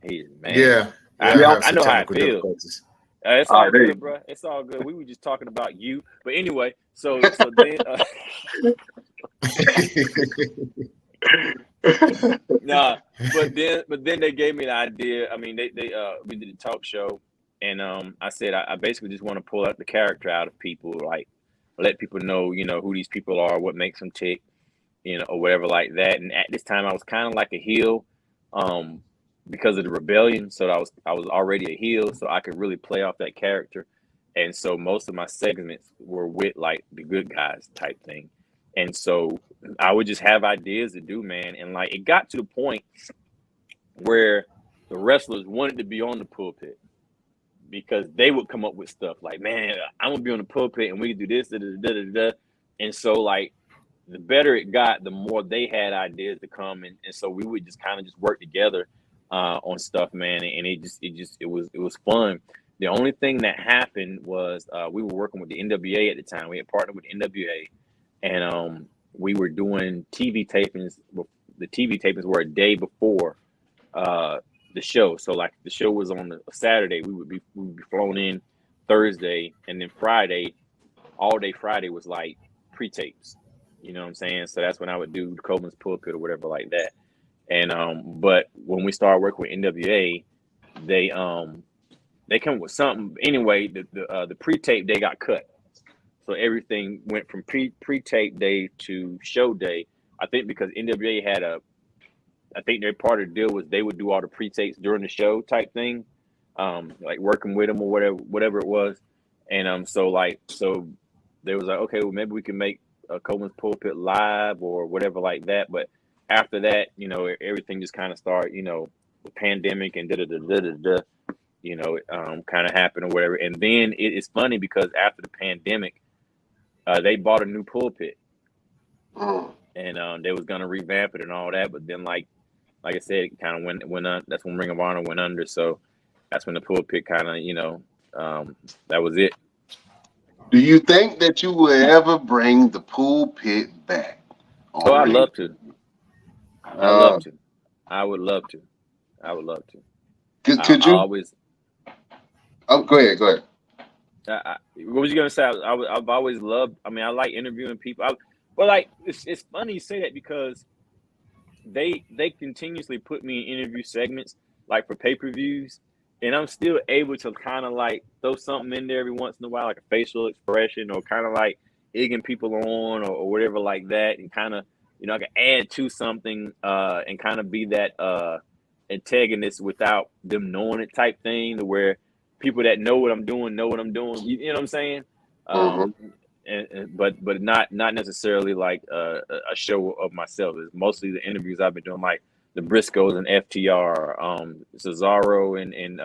He's man. Yeah. I know how it feels. It's all good, bro. It's all good. We were just talking about you, but anyway. So then, but then they gave me the idea. I mean, we did a talk show, and I said I basically just want to pull out the character out of people, like let people know, who these people are, what makes them tick, or whatever like that. And at this time, I was kind of like a heel, because of the rebellion. So I was already a heel, so I could really play off that character. And so most of my segments were with like the good guys type thing. And so I would just have ideas to do, man. And like it got to the point where the wrestlers wanted to be on the pulpit, because they would come up with stuff like, man, I'm gonna be on the pulpit and we can do this, da, da, da, da, da. And so like the better it got, the more they had ideas to come. And so we would just kind of just work together on stuff, man. And it was fun. The only thing that happened was we were working with the NWA at the time. We had partnered with NWA, and we were doing TV tapings. The TV tapings were a day before the show. So like the show was on a Saturday, we would be flown in Thursday, and then Friday, all day Friday was like pre-tapes. You know what I'm saying? So that's when I would do Coleman's Pulpit or whatever like that. And but when we started working with NWA, they come up with something. Anyway, the pre-tape day got cut, so everything went from pre-tape day to show day. I think because NWA had I think their part of the deal was they would do all the pre-tapes during the show type thing, like working with them or whatever it was. And so they was like, okay, well maybe we can make a Coleman's Pulpit live or whatever like that. But after that, everything just kind of started, the pandemic and kind of happened or whatever. And then it's funny because after the pandemic, they bought a new pulpit, and they was gonna revamp it and all that. But then, like I said, it kind of went on. That's when Ring of Honor went under. So that's when the pulpit kind of, that was it. Do you think that you will ever bring the pulpit back Oh, on I'd radio? love to. I'd love Uh, to. I would love to. I would love to. could I you? always. Oh, go ahead. Go ahead. What was you gonna say? I've always loved. I mean, I like interviewing people. But like, it's funny you say that because they continuously put me in interview segments like for pay-per-views, and I'm still able to kind of like throw something in there every once in a while, like a facial expression or kind of like egging people on or whatever like that, and kind of I can add to something and kind of be that antagonist without them knowing it type thing, to where people that know what I'm doing know what I'm doing. You know what I'm saying? Mm-hmm. Um, but not necessarily like a show of myself. It's mostly the interviews I've been doing, like the Briscoes and FTR, Cesaro and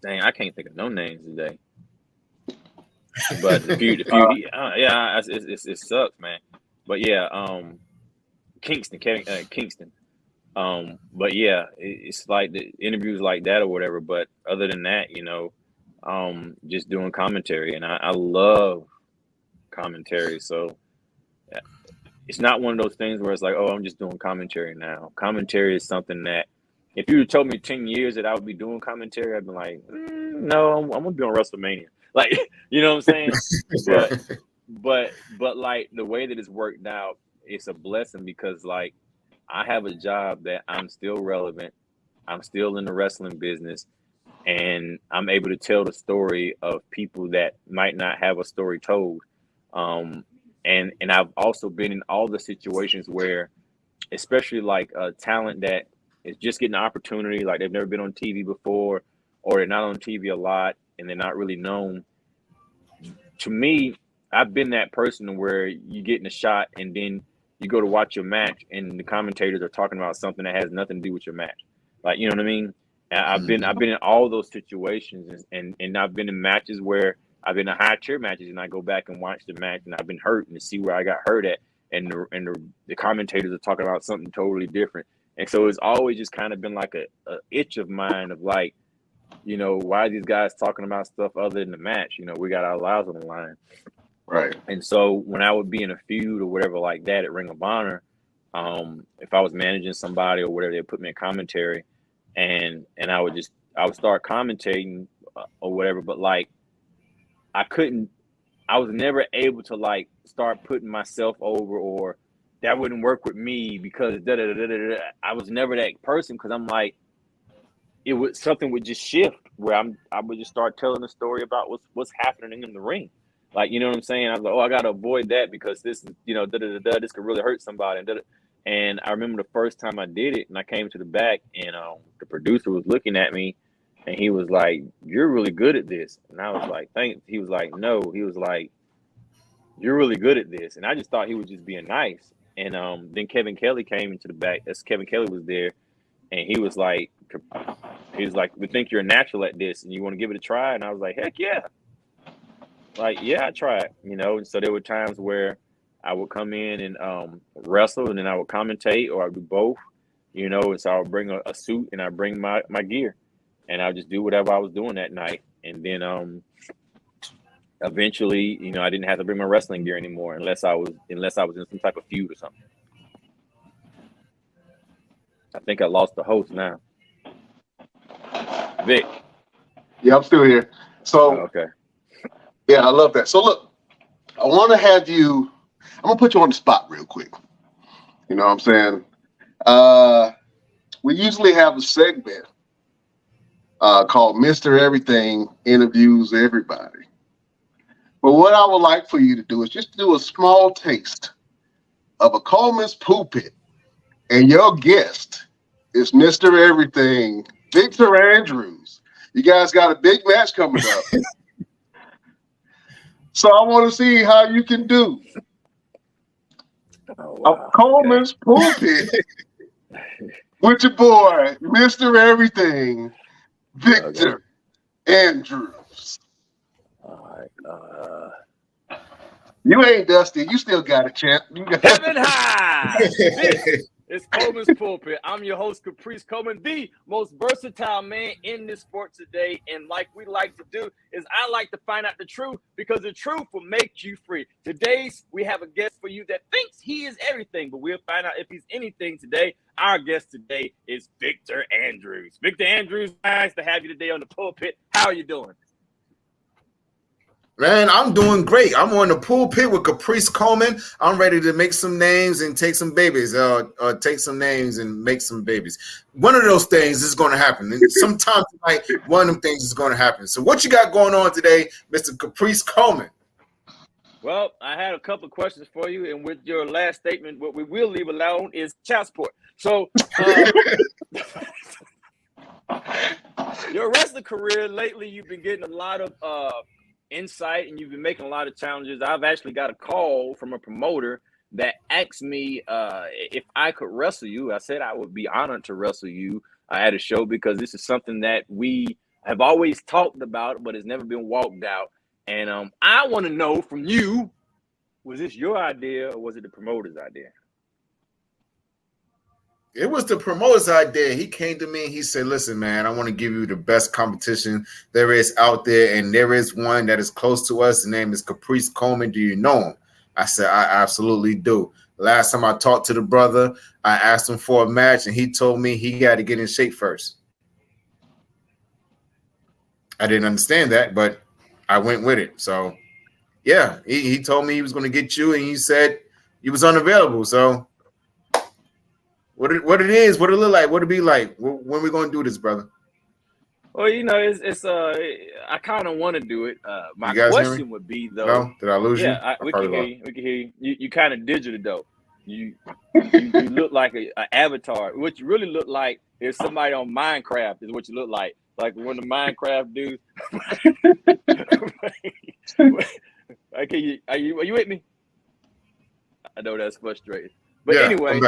dang, I can't think of no names today. But the feud, yeah, it sucks, man. But yeah, Kingston, Kingston. But yeah, it's like the interviews like that or whatever. But other than that, just doing commentary, and I love commentary. So it's not one of those things where it's like, oh, I'm just doing commentary now. Commentary is something that if you told me 10 years that I would be doing commentary, I'd be like, no, I'm gonna be on WrestleMania. Like, you know what I'm saying? But like the way that it's worked out, it's a blessing because like I have a job that I'm still relevant. I'm still in the wrestling business, and I'm able to tell the story of people that might not have a story told. And I've also been in all the situations where, especially like talent that is just getting an opportunity, like they've never been on TV before, or they're not on TV a lot, and they're not really known. To me, I've been that person where you getting a shot, and then you go to watch your match, and the commentators are talking about something that has nothing to do with your match. Like, you know what I mean? I've been in all those situations, and I've been in matches where I've been in high tier matches, and I go back and watch the match, and I've been hurt and to see where I got hurt at, and the commentators are talking about something totally different, and so it's always just kind of been like a itch of mine of like, why are these guys talking about stuff other than the match? We got our lives on the line. Right. And so when I would be in a feud or whatever like that at Ring of Honor, if I was managing somebody or whatever, they put me in commentary, and I would start commentating or whatever. But like, I was never able to like start putting myself over, or that wouldn't work with me because I was never that person, because I'm like, something would just shift where I would just start telling the story about what's happening in the ring. Like, you know what I'm saying? I was like, oh, I got to avoid that because this is, this could really hurt somebody. And I remember the first time I did it, and I came to the back, and the producer was looking at me, and he was like, "You're really good at this." And I was like, "Thanks." He was like, "No." He was like, "You're really good at this." And I just thought he was just being nice. And then Kevin Kelly came into the back as Kevin Kelly was there, and he was like, "We think you're a natural at this, and you want to give it a try." And I was like, "Heck yeah!" Like, yeah, I tried, And so there were times where I would come in and wrestle, and then I would commentate, or I would do both, And so I would bring a suit, and I bring my gear, and I would just do whatever I was doing that night. And then eventually, I didn't have to bring my wrestling gear anymore unless I was in some type of feud or something. I think I lost the host now. Vic. Yeah, I'm still here. So okay. Yeah, I love that. So look, I want to have you. I'm gonna put you on the spot real quick. You know what I'm saying? We usually have a segment called Mr. Everything Interviews Everybody. But what I would like for you to do is just do a small taste of a Coleman's pulpit, and your guest is Mr. Everything, Victor Andrews. You guys got a big match coming up. So I want to see how you can do. Oh, wow. Coleman's pulpit with your boy, Mr. Everything, Victor Andrews. All right. You ain't Dusty. You still got a champ. Heaven high. It's Coleman's Pulpit. I'm your host, Caprice Coleman, the most versatile man in this sport today. And like we like to do is I like to find out the truth because the truth will make you free. Today, we have a guest for you that thinks he is everything, but we'll find out if he's anything today. Our guest today is Victor Andrews. Victor Andrews, nice to have you today on the pulpit. How are you doing? Man, I'm doing great. I'm on the pulpit with Caprice Coleman. I'm ready to make some names and take some babies. Take some names and make some babies. One of those things is going to happen. And sometime tonight, one of them things is going to happen. So what you got going on today, Mr. Caprice Coleman? Well, I had a couple of questions for you. And with your last statement, what we will leave alone is child support. So your wrestling career lately, you've been getting a lot of insight and you've been making a lot of challenges. I've actually got a call from a promoter that asked me if I could wrestle you. I said I would be honored to wrestle you at a show because this is something that we have always talked about, but it's never been walked out. And I want to know from you, was this your idea or was it the promoter's idea? It was the promoter's idea. He came to me and he said, listen, man, I want to give you the best competition there is out there. And there is one that is close to us. The name is Caprice Coleman. Do you know him? I said, I absolutely do. Last time I talked to the brother, I asked him for a match and he told me he got to get in shape first. I didn't understand that, but I went with it. So, yeah, he told me he was going to get you and he said he was unavailable. So, what it look like, what it be like, when we gonna do this, brother? Well, you know, it's I kind of want to do it. My question would be though. No? Did I lose you? Yeah, we can hear you. We can hear you. You kind of digital though. You look like an avatar. What you really look like is somebody on Minecraft. Is what you look like one of the Minecraft dudes. Okay, are you with me? I know that's frustrating, but yeah, anyway,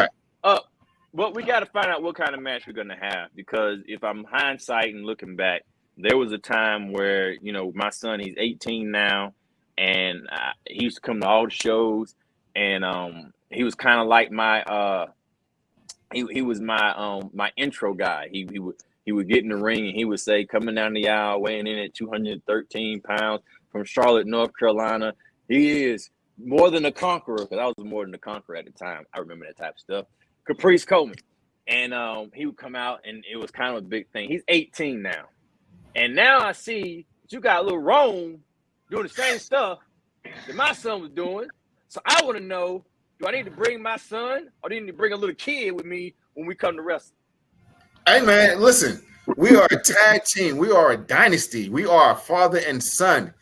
well, we got to find out what kind of match we're going to have because if I'm hindsight and looking back, there was a time where, you know, my son, he's 18 now, and he used to come to all the shows, and he was kind of like my he was my intro guy. He would get in the ring and he would say, coming down the aisle, weighing in at 213 pounds from Charlotte, North Carolina, he is more than a conqueror, because I was more than a conqueror at the time. I remember that type of stuff. Caprice Coleman. And he would come out and it was kind of a big thing. He's 18 now. And now I see that you got a little Rome doing the same stuff that my son was doing. So I want to know, do I need to bring my son or do I need to bring a little kid with me when we come to wrestle? Hey, man, listen. We are a tag team. We are a dynasty. We are a father and son.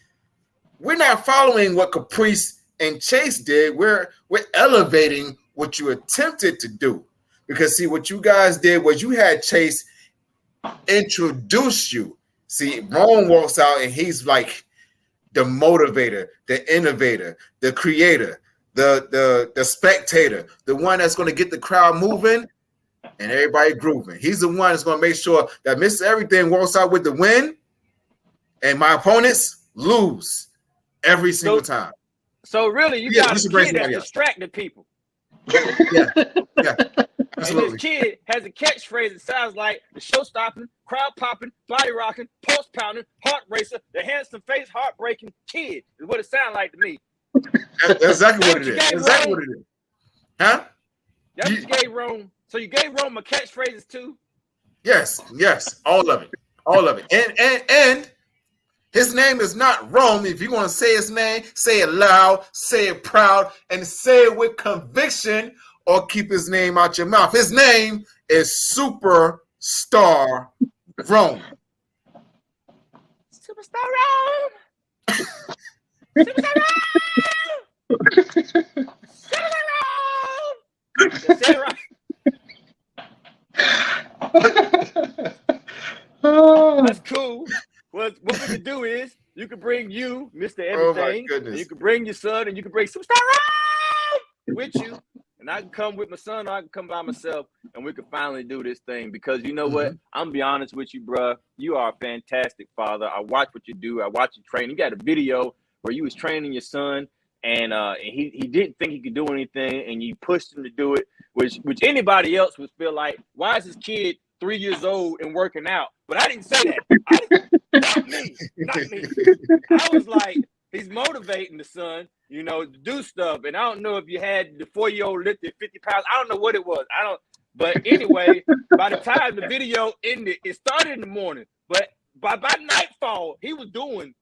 We're not following what Caprice and Chase did. We're elevating what you attempted to do, because see, what you guys did was you had Chase introduce you. See, Ron walks out and he's like the motivator, the innovator, the creator, the spectator, the one that's going to get the crowd moving and everybody grooving. He's the one that's going to make sure that Mr. Everything walks out with the win and my opponents lose every single time. So really, you got a kid that distracted people. Yeah, absolutely. And this kid has a catchphrase that sounds like the show stopping, crowd popping, body rocking, pulse pounding, heart racer, the handsome face, heartbreaking kid is what it sounds like to me. That's exactly what it is. Exactly what it is. Huh? That's what you gave Rome. So you gave Rome a catchphrases too? Yes, all of it. And his name is not Rome. If you want to say his name, say it loud, say it proud, and say it with conviction, or keep his name out your mouth. His name is Superstar Rome. Superstar Rome. Superstar Rome. Superstar Rome. That's it, right? That's cool. What we can do is you can bring you, Mr. Everything, and you can bring your son, and you can bring Superstar Rome with you, and I can come with my son, or I can come by myself, and we can finally do this thing. Because you know what? I'm gonna be honest with you, bruh. You are a fantastic father. I watch what you do. I watch you train. You got a video where you was training your son, and he didn't think he could do anything, and you pushed him to do it, which anybody else would feel like, why is this kid 3 years old and working out? But I didn't say that. Not me. I was like, he's motivating the son, to do stuff. And I don't know if you had the 4-year-old lifted 50 pounds. I don't know what it was. But anyway, by the time the video ended, it started in the morning. But by nightfall, he was doing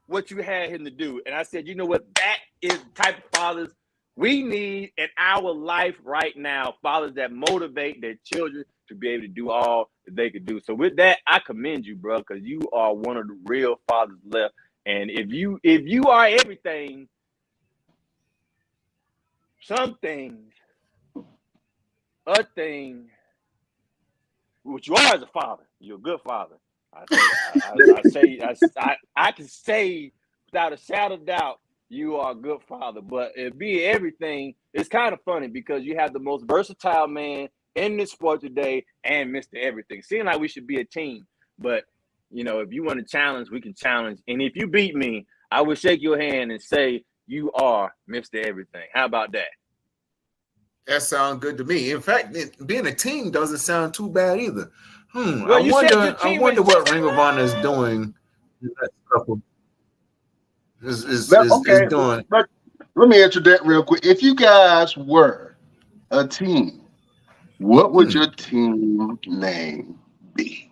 what you had him to do. And I said, you know what? That is the type of fathers we need in our life right now. Fathers that motivate their children to be able to do all that they could do. So with that, I commend you, bro, because you are one of the real fathers left. And if you are everything, some things, a thing, which you are as a father, you're a good father. I can say without a shadow of doubt, you are a good father. But it be everything, it's kind of funny because you have the most versatile man in this sport today and Mr. Everything. Seems like we should be a team. But, if you want to challenge, we can challenge. And if you beat me, I will shake your hand and say you are Mr. Everything. How about that? That sounds good to me. In fact, being a team doesn't sound too bad either. Well, I wonder what Ring of Honor is doing. Is doing. But let me answer that real quick. If you guys were a team, what would your team name be?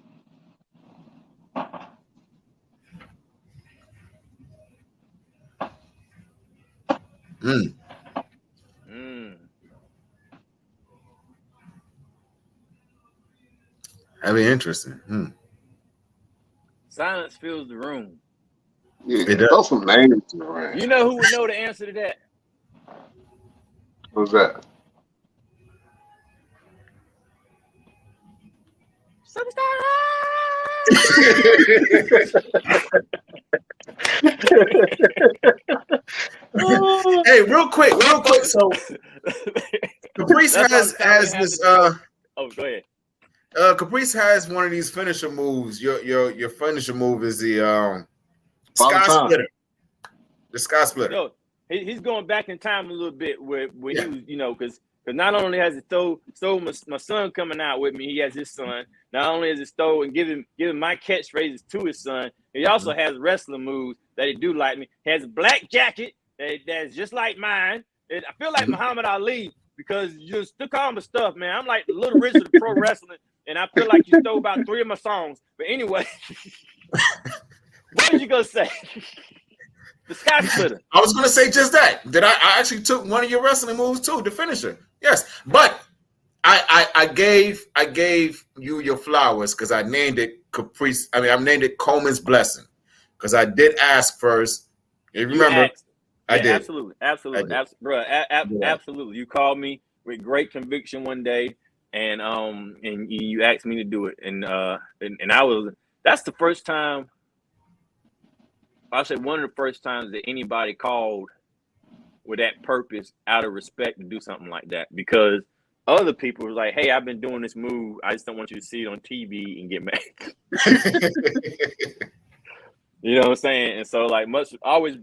That'd be interesting. Silence fills the room. Yeah, throw some names around. You know who would know the answer to that? What's that? Hey, real quick. So Caprice has this. Oh, go ahead. Caprice has one of these finisher moves. Your finisher move is the sky splitter. The sky splitter. No, he's going back in time a little bit when he was, because not only has he stole my son coming out with me, he has his son. Not only has he stole and giving my catchphrases to his son, he also has wrestling moves that he do like me. He has a black jacket that's just like mine. And I feel like Muhammad Ali because you took all my stuff, man. I'm like the Little Richard of pro wrestling, and I feel like you stole about 3 of my songs. But anyway, what did you gonna say? The sky splitter. I was gonna say just that. That I actually took one of your wrestling moves too, the finisher. Yes, but I gave you your flowers because I named it Caprice. I named it Coleman's Blessing because I did ask first. You remember? I did. Absolutely, bro. Absolutely. You called me with great conviction one day, and you asked me to do it, and I was. That's the first time. I said one of the first times that anybody called with that purpose out of respect to do something like that, because other people were like, hey, I've been doing this move. I just don't want you to see it on TV and get mad. You know what I'm saying? And so like always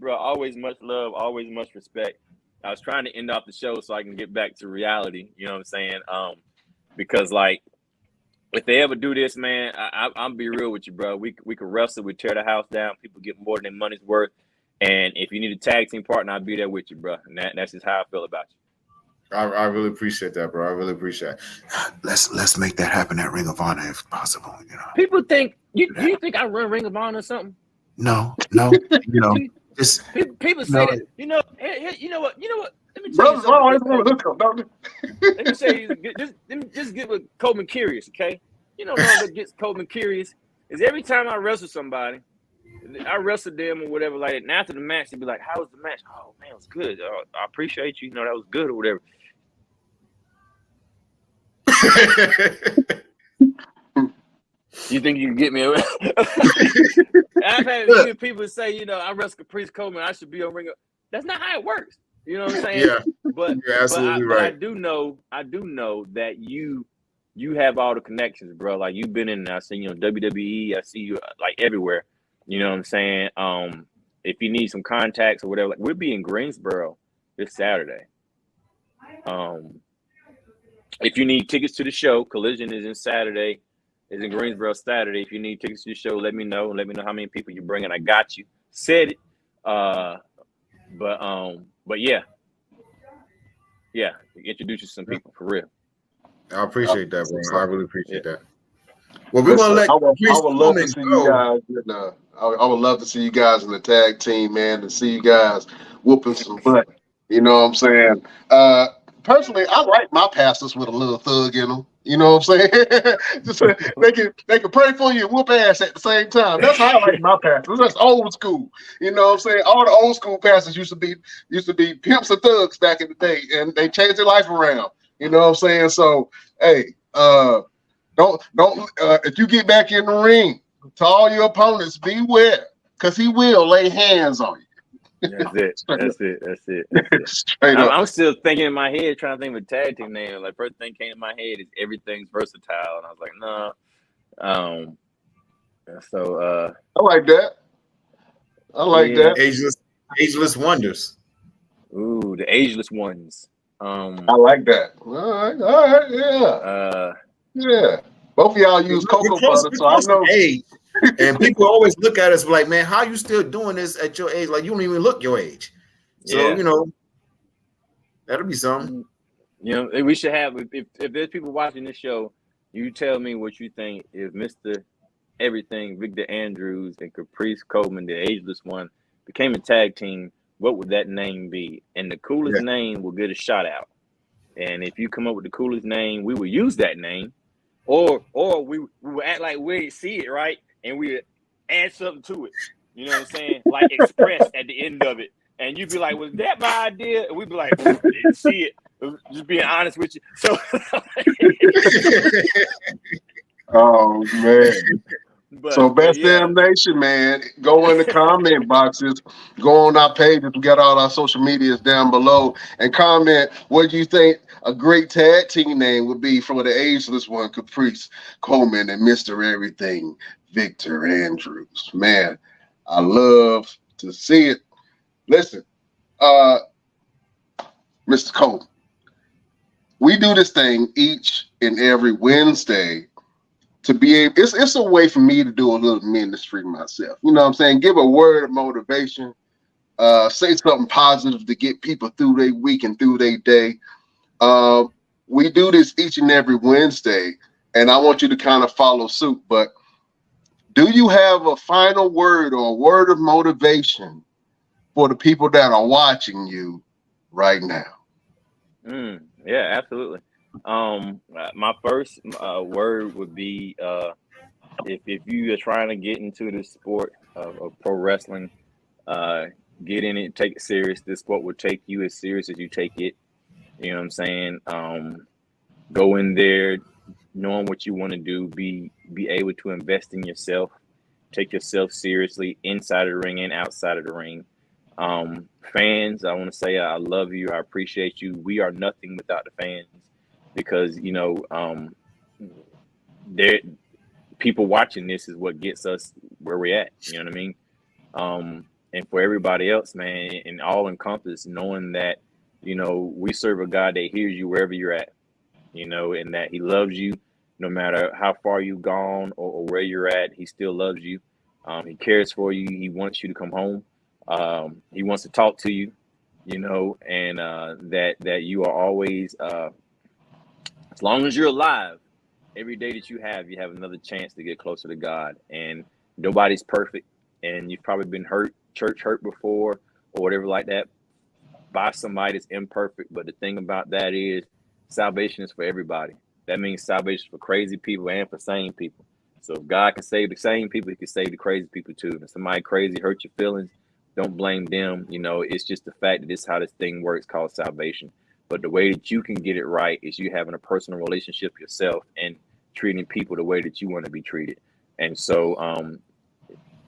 much love, always much respect. I was trying to end off the show so I can get back to reality. You know what I'm saying? Because like, if they ever do this, man, I'm be real with you, bro. We could wrestle, we tear the house down. People get more than their money's worth. And if you need a tag team partner, I'll be there with you, bro. And that's just how I feel about you. I really appreciate that, bro. I really appreciate it. Let's make that happen at Ring of Honor if possible. People think you think I run Ring of Honor or something? No. Just people say that. You know what? Let me tell you something. Let me say, just get with Coleman curious, okay? You know what gets Coleman curious is every time I wrestle somebody, I wrestle them or whatever like that. And after the match, they'd be like, "How was the match?" "Oh man, it was good. I appreciate you. That was good or whatever." You think you can get me away? I've had people say, I wrestle Caprice Coleman. I should be on Ring of. That's not how it works. You know what I'm saying? Yeah. But you're absolutely right. I do know that you have all the connections, bro. Like you've been in. I see you on WWE. I see you like everywhere. You know what I'm saying? if you need some contacts or whatever, like we'll be in Greensboro this Saturday. If you need tickets to the show, Collision is in Greensboro Saturday. If you need tickets to the show, let me know. Let me know how many people you bring, and I got you. Said it. But yeah, introduce you to some people for real. I appreciate that, bro. I really appreciate that. Well, we're gonna let I would love to see you guys. I would love to see you guys in the tag team, man, to see you guys whooping some butt. You know what I'm saying? Personally, I like my pastors with a little thug in them. You know what I'm saying? Just they can pray for you and whoop ass at the same time. That's how I like my pastors. That's old school. You know what I'm saying? All the old school pastors used to be pimps and thugs back in the day, and they changed their life around. You know what I'm saying? So, hey, don't if you get back in the ring, to all your opponents, beware, because he will lay hands on you. That's it. Straight up. I'm still thinking in my head, trying to think of a tag team name. Like first thing came to my head is everything's versatile, and I was like, no. So I like that. I like that. Ageless Wonders. Ooh, the Ageless Ones. I like that. All right, yeah. Yeah. Both of y'all use cocoa butter, so I know. Age. And people always look at us like, man, how you still doing this at your age? Like you don't even look your age. So that'll be something. We should have. If there's people watching this show, you tell me what you think. If Mr. Everything, Victor Andrews, and Caprice Coleman, the Ageless One, became a tag team, what would that name be? And the coolest name will get a shout out. And if you come up with the coolest name, we will use that name, or we will act like we see it, right? And we add something to it. You know what I'm saying? Like Express at the end of it. And you'd be like, was that my idea? And we'd be like, didn't see it. Just being honest with you. So oh man. So Best Damn Nation, man, go in the comment boxes, go on our pages. We got all our social medias down below, and comment what you think a great tag team name would be for the Ageless One, Caprice Coleman, and Mr. Everything, Victor Andrews. Man, I love to see it. Listen, Mr. Coleman, we do this thing each and every Wednesday to be able, it's a way for me to do a little ministry myself. You know what I'm saying? Give a word of motivation, say something positive to get people through their week and through their day. We do this each and every Wednesday, and I want you to kind of follow suit. But do you have a final word or a word of motivation for the people that are watching you right now? Yeah, absolutely. My first word would be if you are trying to get into the sport of pro wrestling, get in it, take it serious. This sport will take you as serious as you take it. You know what I'm saying? Go in there knowing what you want to do, be able to invest in yourself, take yourself seriously inside of the ring and outside of the ring. Fans, I want to say I love you. I appreciate you. We are nothing without the fans. Because people watching this is what gets us where we're at. You know what I mean? And for everybody else, man, and all encompassed, knowing that we serve a God that hears you wherever you're at. And that He loves you no matter how far you've gone or where you're at. He still loves you. He cares for you. He wants you to come home. He wants to talk to you. And that you are always. As long as you're alive, every day that you have another chance to get closer to God. And nobody's perfect. And you've probably been church hurt before, or whatever like that, by somebody that's imperfect. But the thing about that is salvation is for everybody. That means salvation for crazy people and for sane people. So if God can save the sane people, He can save the crazy people too. If somebody crazy hurt your feelings, don't blame them. It's just the fact that this is how this thing works, called salvation. But the way that you can get it right is you having a personal relationship yourself and treating people the way that you want to be treated. And so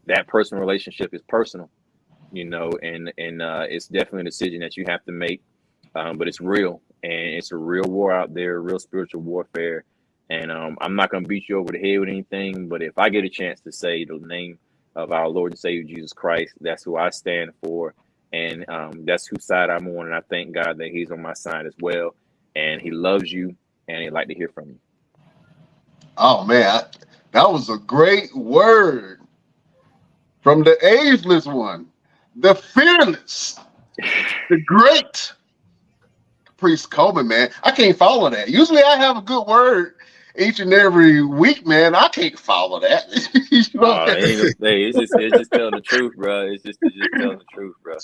that personal relationship is personal, and it's definitely a decision that you have to make. But it's real, and it's a real war out there, real spiritual warfare. And I'm not going to beat you over the head with anything. But if I get a chance to say the name of our Lord and Savior Jesus Christ. That's who I stand for, and that's whose side I'm on. And I thank God that He's on my side as well, and He loves you, and He'd like to hear from you. Oh man, that was a great word from the ageless one, the fearless, the great Caprice Coleman, man. I can't follow that. Usually I have a good word each and every week, man. I can't follow that. You know? Hey, it's just telling the truth, bro. It's just telling the truth, bro.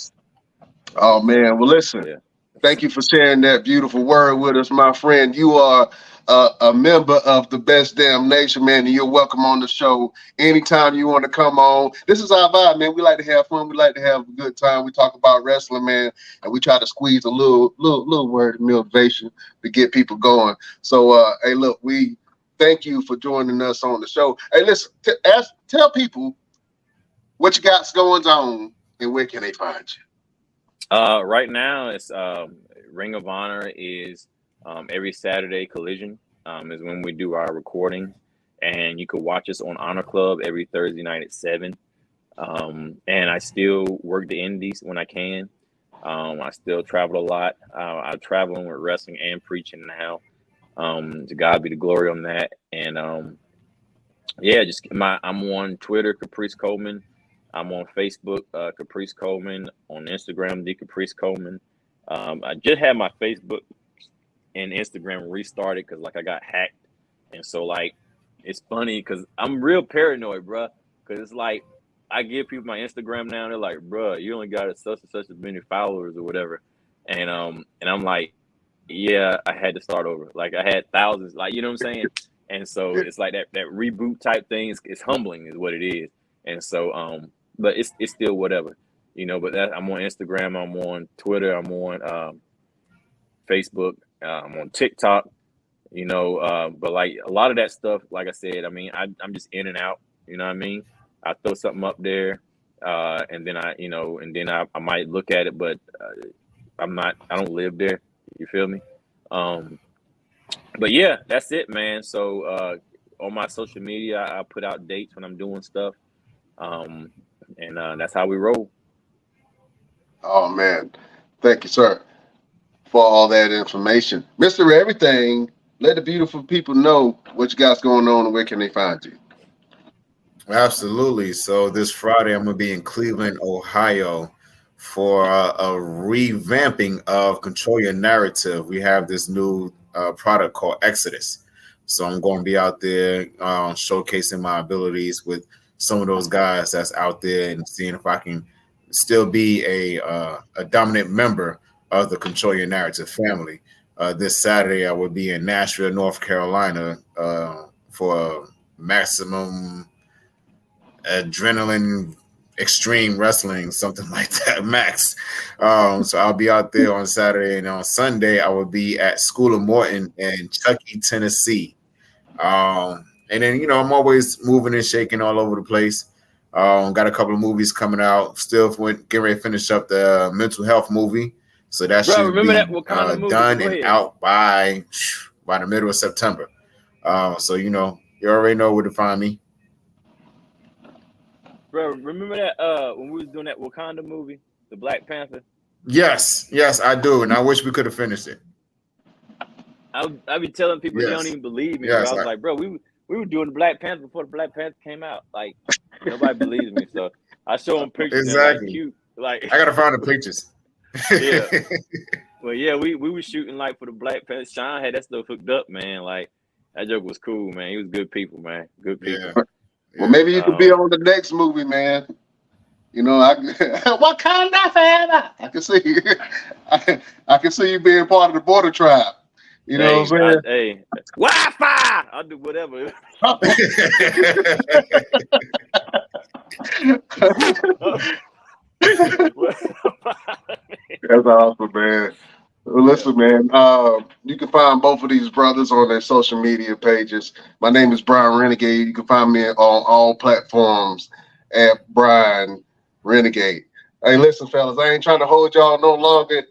Oh man, well listen. Yeah. Thank you for sharing that beautiful word with us, my friend. You are a member of the Best Damn Nation, man, and you're welcome on the show anytime you want to come on. This is our vibe, man. We like to have fun. We like to have a good time. We talk about wrestling, man, and we try to squeeze a little word of motivation to get people going. So, hey, look, we thank you for joining us on the show. Hey, listen, tell people what you got going on and where can they find you. Right now, it's Ring of Honor is every Saturday. Collision is when we do our recording, and you can watch us on Honor Club every Thursday night at 7. And I still work the indies when I can. I still travel a lot. I'm traveling with wrestling and preaching now. To God be the glory on that. And yeah, I'm on Twitter, Caprice Coleman. I'm on Facebook, Caprice Coleman. On Instagram, The Caprice Coleman. I just had my Facebook and Instagram restarted because I got hacked, and so it's funny because I'm real paranoid, bro. Because it's I give people my Instagram now, and they're like, bro, you only got such and such as many followers or whatever, and I'm like, yeah, I had to start over. I had thousands, you know what I'm saying? And so it's that reboot type thing. It's humbling, is what it is. And so but it's still whatever, But I'm on Instagram, I'm on Twitter, I'm on Facebook, I'm on TikTok, but a lot of that stuff, like I said, I mean, I'm just in and out, you know what I mean? I throw something up there, and then I might look at it, but I don't live there. You feel me? But yeah, that's it, man. So on my social media, I put out dates when I'm doing stuff. And that's how we roll. Oh man, thank you, sir, for all that information, Mr. Everything. Let the beautiful people know what you got going on and where can they find you. Absolutely. So this Friday, I'm gonna be in Cleveland, Ohio, for a revamping of Control Your Narrative. We have this new product called Exodus. So I'm going to be out there showcasing my abilities with some of those guys that's out there and seeing if I can still be a dominant member of the Control Your Narrative family. This Saturday, I will be in Nashville, North Carolina for maximum adrenaline extreme wrestling, something like that, max. So I'll be out there on Saturday, and on Sunday, I will be at School of Morton in Chuckey, Tennessee. And then, I'm always moving and shaking all over the place. Got a couple of movies coming out. Still getting ready to finish up the mental health movie. So that should be done and out by the middle of September. So, you already know where to find me. Bro, remember that when we was doing that Wakanda movie, the Black Panther? Yes, I do. And I wish we could have finished it. I be telling people they don't even believe me. Yes, bro. I was like, bro, we were doing the Black Panther before the Black Panther came out. Nobody believes me. So I show them pictures. Exactly. Cute. I gotta find the pictures. Yeah. Well, yeah, we were shooting for the Black Panther. Sean had that stuff hooked up, man. That joke was cool, man. He was good people, man. Good people. Yeah. Well, maybe you could be on the next movie, man. What kind of forever? I can see you. I can see you being part of the border tribe. You know what I'm saying? Wi-Fi! I'll do whatever. That's awesome, man. Well, listen, man. You can find both of these brothers on their social media pages. My name is Brian Renegade. You can find me on all platforms at Brian Renegade. Hey, listen, fellas, I ain't trying to hold y'all no longer.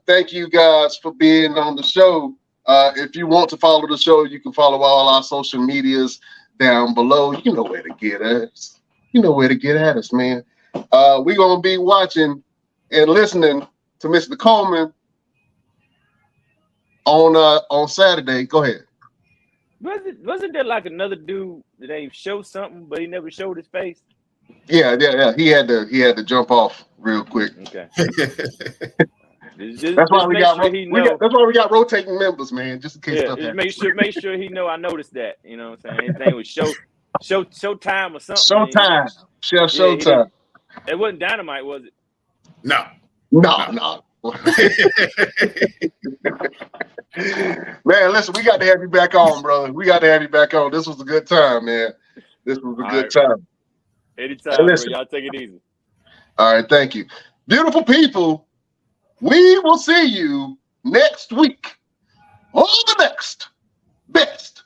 Thank you guys for being on the show. If you want to follow the show, you can follow all our social medias down below. You know where to get us. You know where to get at us, man. We're gonna be watching and listening to Mr. Coleman on Saturday. Go ahead. Wasn't there like another dude that they showed something, but he never showed his face? Yeah. He had to jump off real quick. Okay. That's why we got rotating members, man, just in case stuff happens. Make sure he know I noticed that. You know what I'm saying? His name was Showtime or something. Showtime. Showtime. It wasn't Dynamite, was it? No. Man, listen, we got to have you back on, brother. We got to have you back on. This was a good time, man. This was a good time. Anytime, bro. Y'all take it easy. All right, thank you. Beautiful people, we will see you next week on the next Best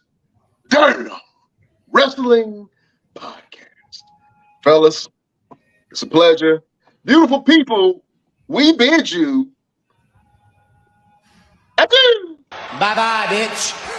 Damn Wrestling Podcast. Fellas, it's a pleasure. Beautiful people, we bid you adieu. Bye-bye, bitch.